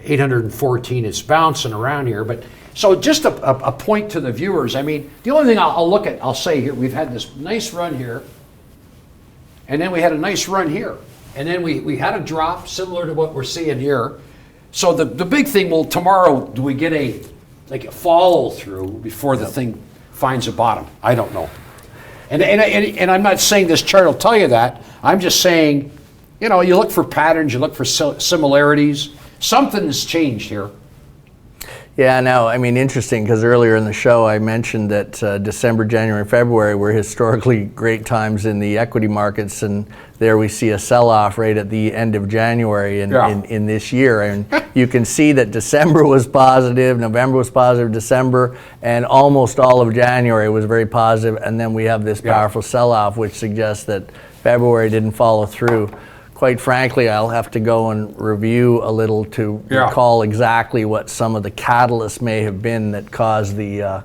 814. It's bouncing around here, but so just a point to the viewers. I mean, the only thing I'll say here, we've had this nice run here, and then we had a nice run here. And then we had a drop similar to what we're seeing here. So the big thing, well, tomorrow, do we get a follow through before the thing finds a bottom? I don't know. And I'm not saying this chart will tell you that. I'm just saying, you look for patterns, you look for similarities. Something's changed here. Yeah, no, interesting, because earlier in the show I mentioned that December, January, February were historically great times in the equity markets, and there we see a sell-off right at the end of January in this year. And you can see that December was positive, November was positive, December, and almost all of January was very positive, and then we have this powerful sell-off, which suggests that February didn't follow through. Quite frankly, I'll have to go and review a little to recall exactly what some of the catalysts may have been that caused the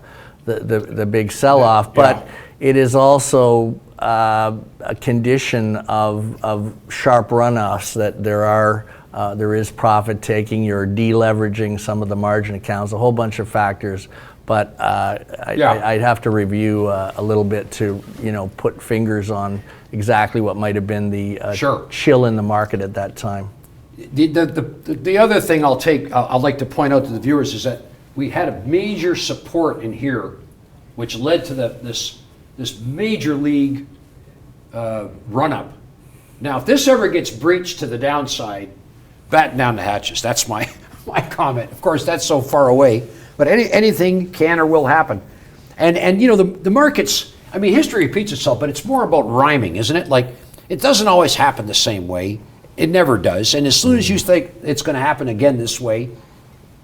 big sell-off. But it is also a condition of sharp runoffs that there is profit taking. You're deleveraging some of the margin accounts, a whole bunch of factors. But I'd have to review a little bit to put fingers on exactly what might have been the chill in the market at that time. The other thing I'd like to point out to the viewers is that we had a major support in here, which led to this major league run up. Now, if this ever gets breached to the downside, batten down the hatches. That's my comment. Of course, that's so far away, but anything can or will happen. And the markets. History repeats itself, but it's more about rhyming, isn't it? Like, it doesn't always happen the same way. It never does. And as soon as you think it's going to happen again this way,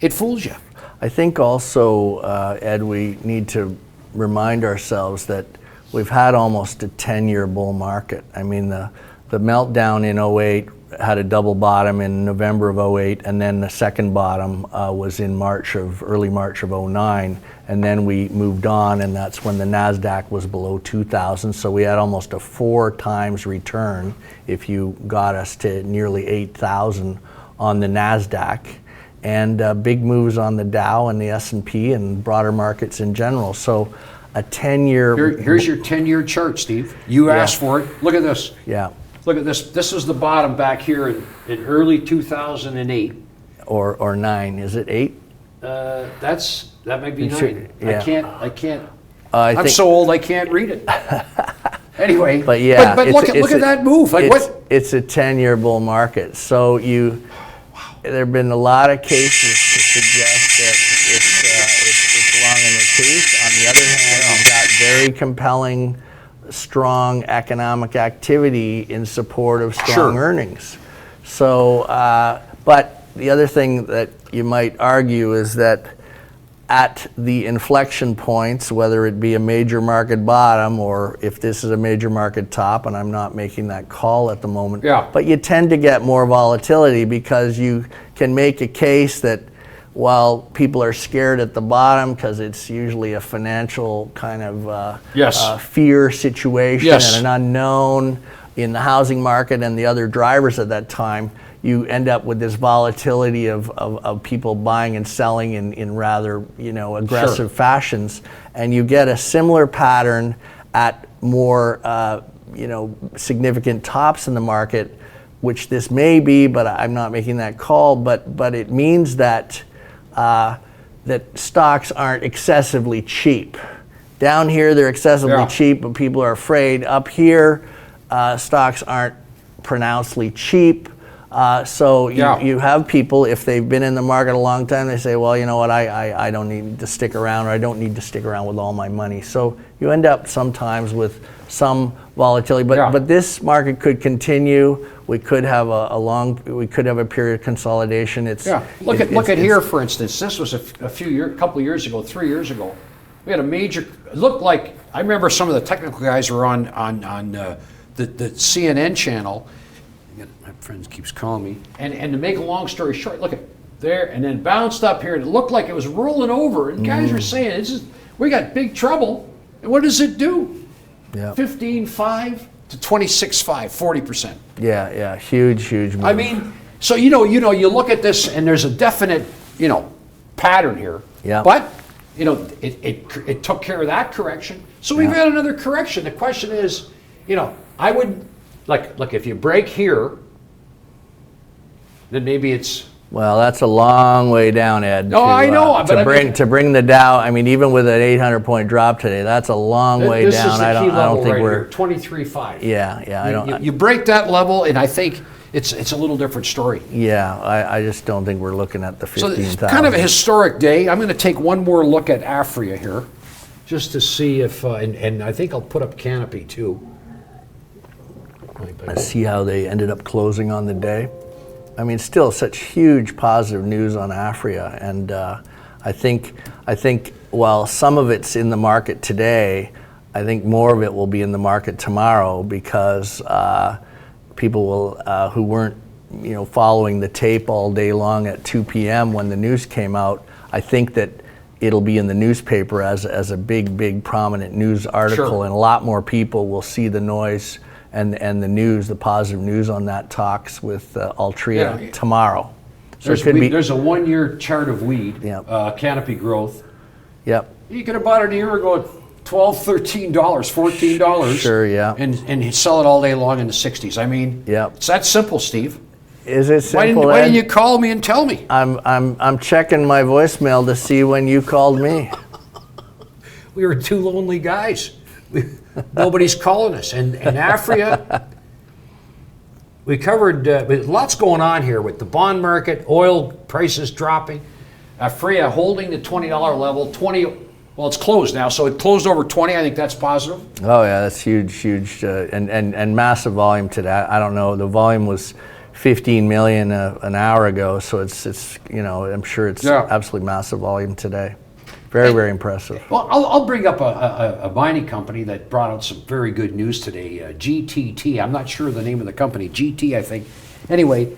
it fools you. I think also, Ed, we need to remind ourselves that we've had almost a 10-year bull market. The meltdown in 08 had a double bottom in November of '08, and then the second bottom was in early March of '09, and then we moved on, and that's when the NASDAQ was below 2,000. So we had almost a 4 times return if you got us to nearly 8,000 on the NASDAQ, and big moves on the Dow and the S&P and broader markets in general. So a 10-year... Here's your 10-year chart, Steve. You asked for it. Look at this. Yeah. Look at this. This is the bottom back here in early 2008. Or 9. Is it 8? That might be 9. Sure, yeah. I can't. I I'm think, so old I can't read it. Anyway, but yeah, but look at that move. Like what? It's a 10-year bull market. So there have been a lot of cases to suggest that it's long in the tooth. On the other hand, you've got very compelling, strong economic activity in support of strong earnings. So, but the other thing that you might argue is that at the inflection points, whether it be a major market bottom or if this is a major market top, and I'm not making that call at the moment, but you tend to get more volatility because you can make a case that while people are scared at the bottom because it's usually a financial kind of fear situation and an unknown in the housing market and the other drivers at that time, you end up with this volatility of people buying and selling in rather aggressive fashions, and you get a similar pattern at more significant tops in the market, which this may be, but I'm not making that call. But it means that that stocks aren't excessively cheap. Down here they're excessively cheap, but people are afraid. Up here, stocks aren't pronouncedly cheap. So you have people, if they've been in the market a long time, they say, well, you know what, I don't need to stick around, or I don't need to stick around with all my money. So you end up sometimes with some volatility, but this market could continue. We could have a period of consolidation. Look at here, for instance. This was a couple of years ago, 3 years ago. We had a major. It looked like, I remember some of the technical guys were on the CNN channel. My friend keeps calling me. And to make a long story short, look at there, and then bounced up here, and it looked like it was rolling over. And guys were saying, we got big trouble. And what does it do? 15.5 to 26.5, 40%. Yeah, huge move. I mean, so you look at this, and there's a definite pattern here. Yeah. But it took care of that correction. So we've had another correction. The question is, I would. Like if you break here, then maybe it's... Well, that's a long way down, Ed. I know. To bring the Dow, I mean, even with an 800-point drop today, that's a long way down. This is the key level think right we're here, 23.5. Yeah. I don't. You break that level, and I think it's a little different story. Yeah, I just don't think we're looking at the 15,000. So it's kind of a historic day. I'm going to take one more look at Aphria here, just to see if, and I think I'll put up Canopy too. I see how they ended up closing on the day. I mean, still such huge positive news on Aphria, and I think while some of it's in the market today, I think more of it will be in the market tomorrow because people will who weren't following the tape all day long at 2 p.m. when the news came out. I think that it'll be in the newspaper as a big prominent news article, and a lot more people will see the noise and the news, the positive news on that talks with Altria tomorrow. So there's a 1-year chart of weed, Canopy growth. Yep. You could have bought it a year ago at $12, $13, $14. Sure, yeah. And you sell it all day long in the 60s. I mean, it's that simple, Steve. Is it simple? Why didn't you call me and tell me? I'm checking my voicemail to see when you called me. We were two lonely guys. Nobody's calling us. And Aphria, we covered, lots going on here with the bond market, oil prices dropping, Aphria holding the $20 level, well, it's closed now, so it closed over 20. I think that's positive. Oh yeah, that's huge, and massive volume today. I don't know, the volume was 15 million an hour ago, so it's I'm sure it's absolutely massive volume today. Very impressive. Well, I'll bring up a mining company that brought out some very good news today, GTT. I'm not sure the name of the company, GT, I think. Anyway,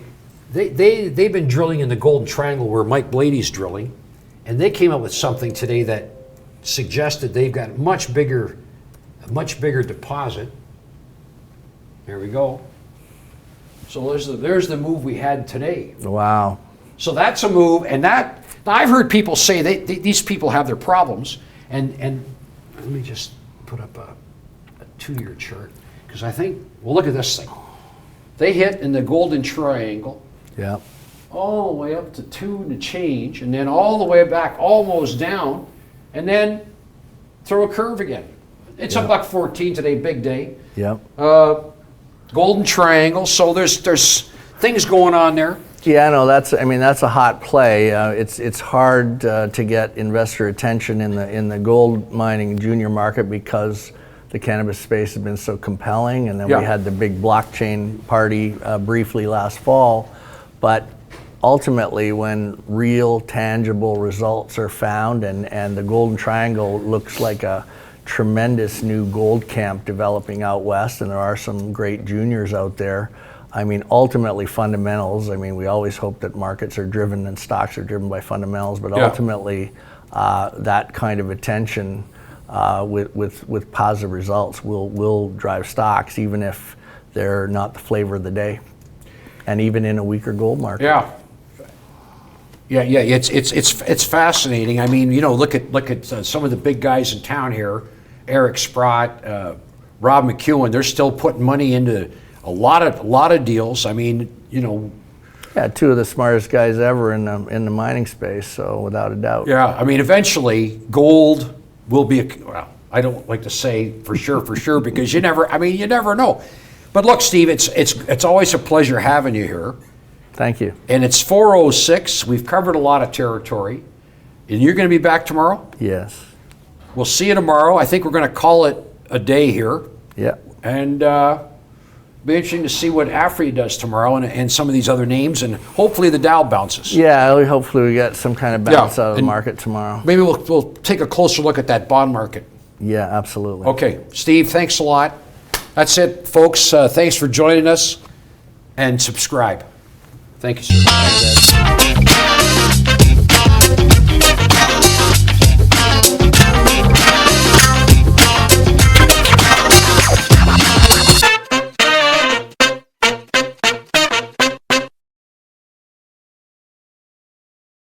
they've been drilling in the Golden Triangle where Mike Blady's drilling, and they came up with something today that suggested they've got a much bigger deposit. There we go. So there's the move we had today. Wow. So that's a move, and that now I've heard people say these people have their problems, and let me just put up a 2-year chart because I think well look at this thing. They hit in the Golden Triangle. Yeah. All the way up to 2 and change, and then all the way back, almost down, and then throw a curve again. It's a $1.14 today, big day. Yep. Golden Triangle. So there's things going on there. Yeah, no, that's a hot play. It's hard to get investor attention in the gold mining junior market because the cannabis space has been so compelling, and then we had the big blockchain party briefly last fall. But ultimately, when real tangible results are found and the Golden Triangle looks like a tremendous new gold camp developing out west, and there are some great juniors out there, I mean, ultimately fundamentals, I mean, we always hope that markets are driven and stocks are driven by fundamentals, but ultimately that kind of attention with positive results will drive stocks, even if they're not the flavor of the day, and even in a weaker gold market. Yeah, it's fascinating. I mean, you know, look at some of the big guys in town here, Eric Sprott, Rob McEwen. They're still putting money into a lot of deals. I mean, you know. Yeah, 2 of the smartest guys ever in the mining space. So without a doubt. Yeah, I mean, eventually gold will be. Well, I don't like to say for sure because you never know. But look, Steve, it's always a pleasure having you here. Thank you. And it's 4:06. We've covered a lot of territory. And you're going to be back tomorrow? Yes. We'll see you tomorrow. I think we're going to call it a day here. Yeah. And be interesting to see what Aphria does tomorrow and some of these other names. And hopefully the Dow bounces. Yeah, hopefully we get some kind of bounce out of the market tomorrow. Maybe we'll take a closer look at that bond market. Yeah, absolutely. Okay. Steve, thanks a lot. That's it, folks. Thanks for joining us. And subscribe. Thank you, sir.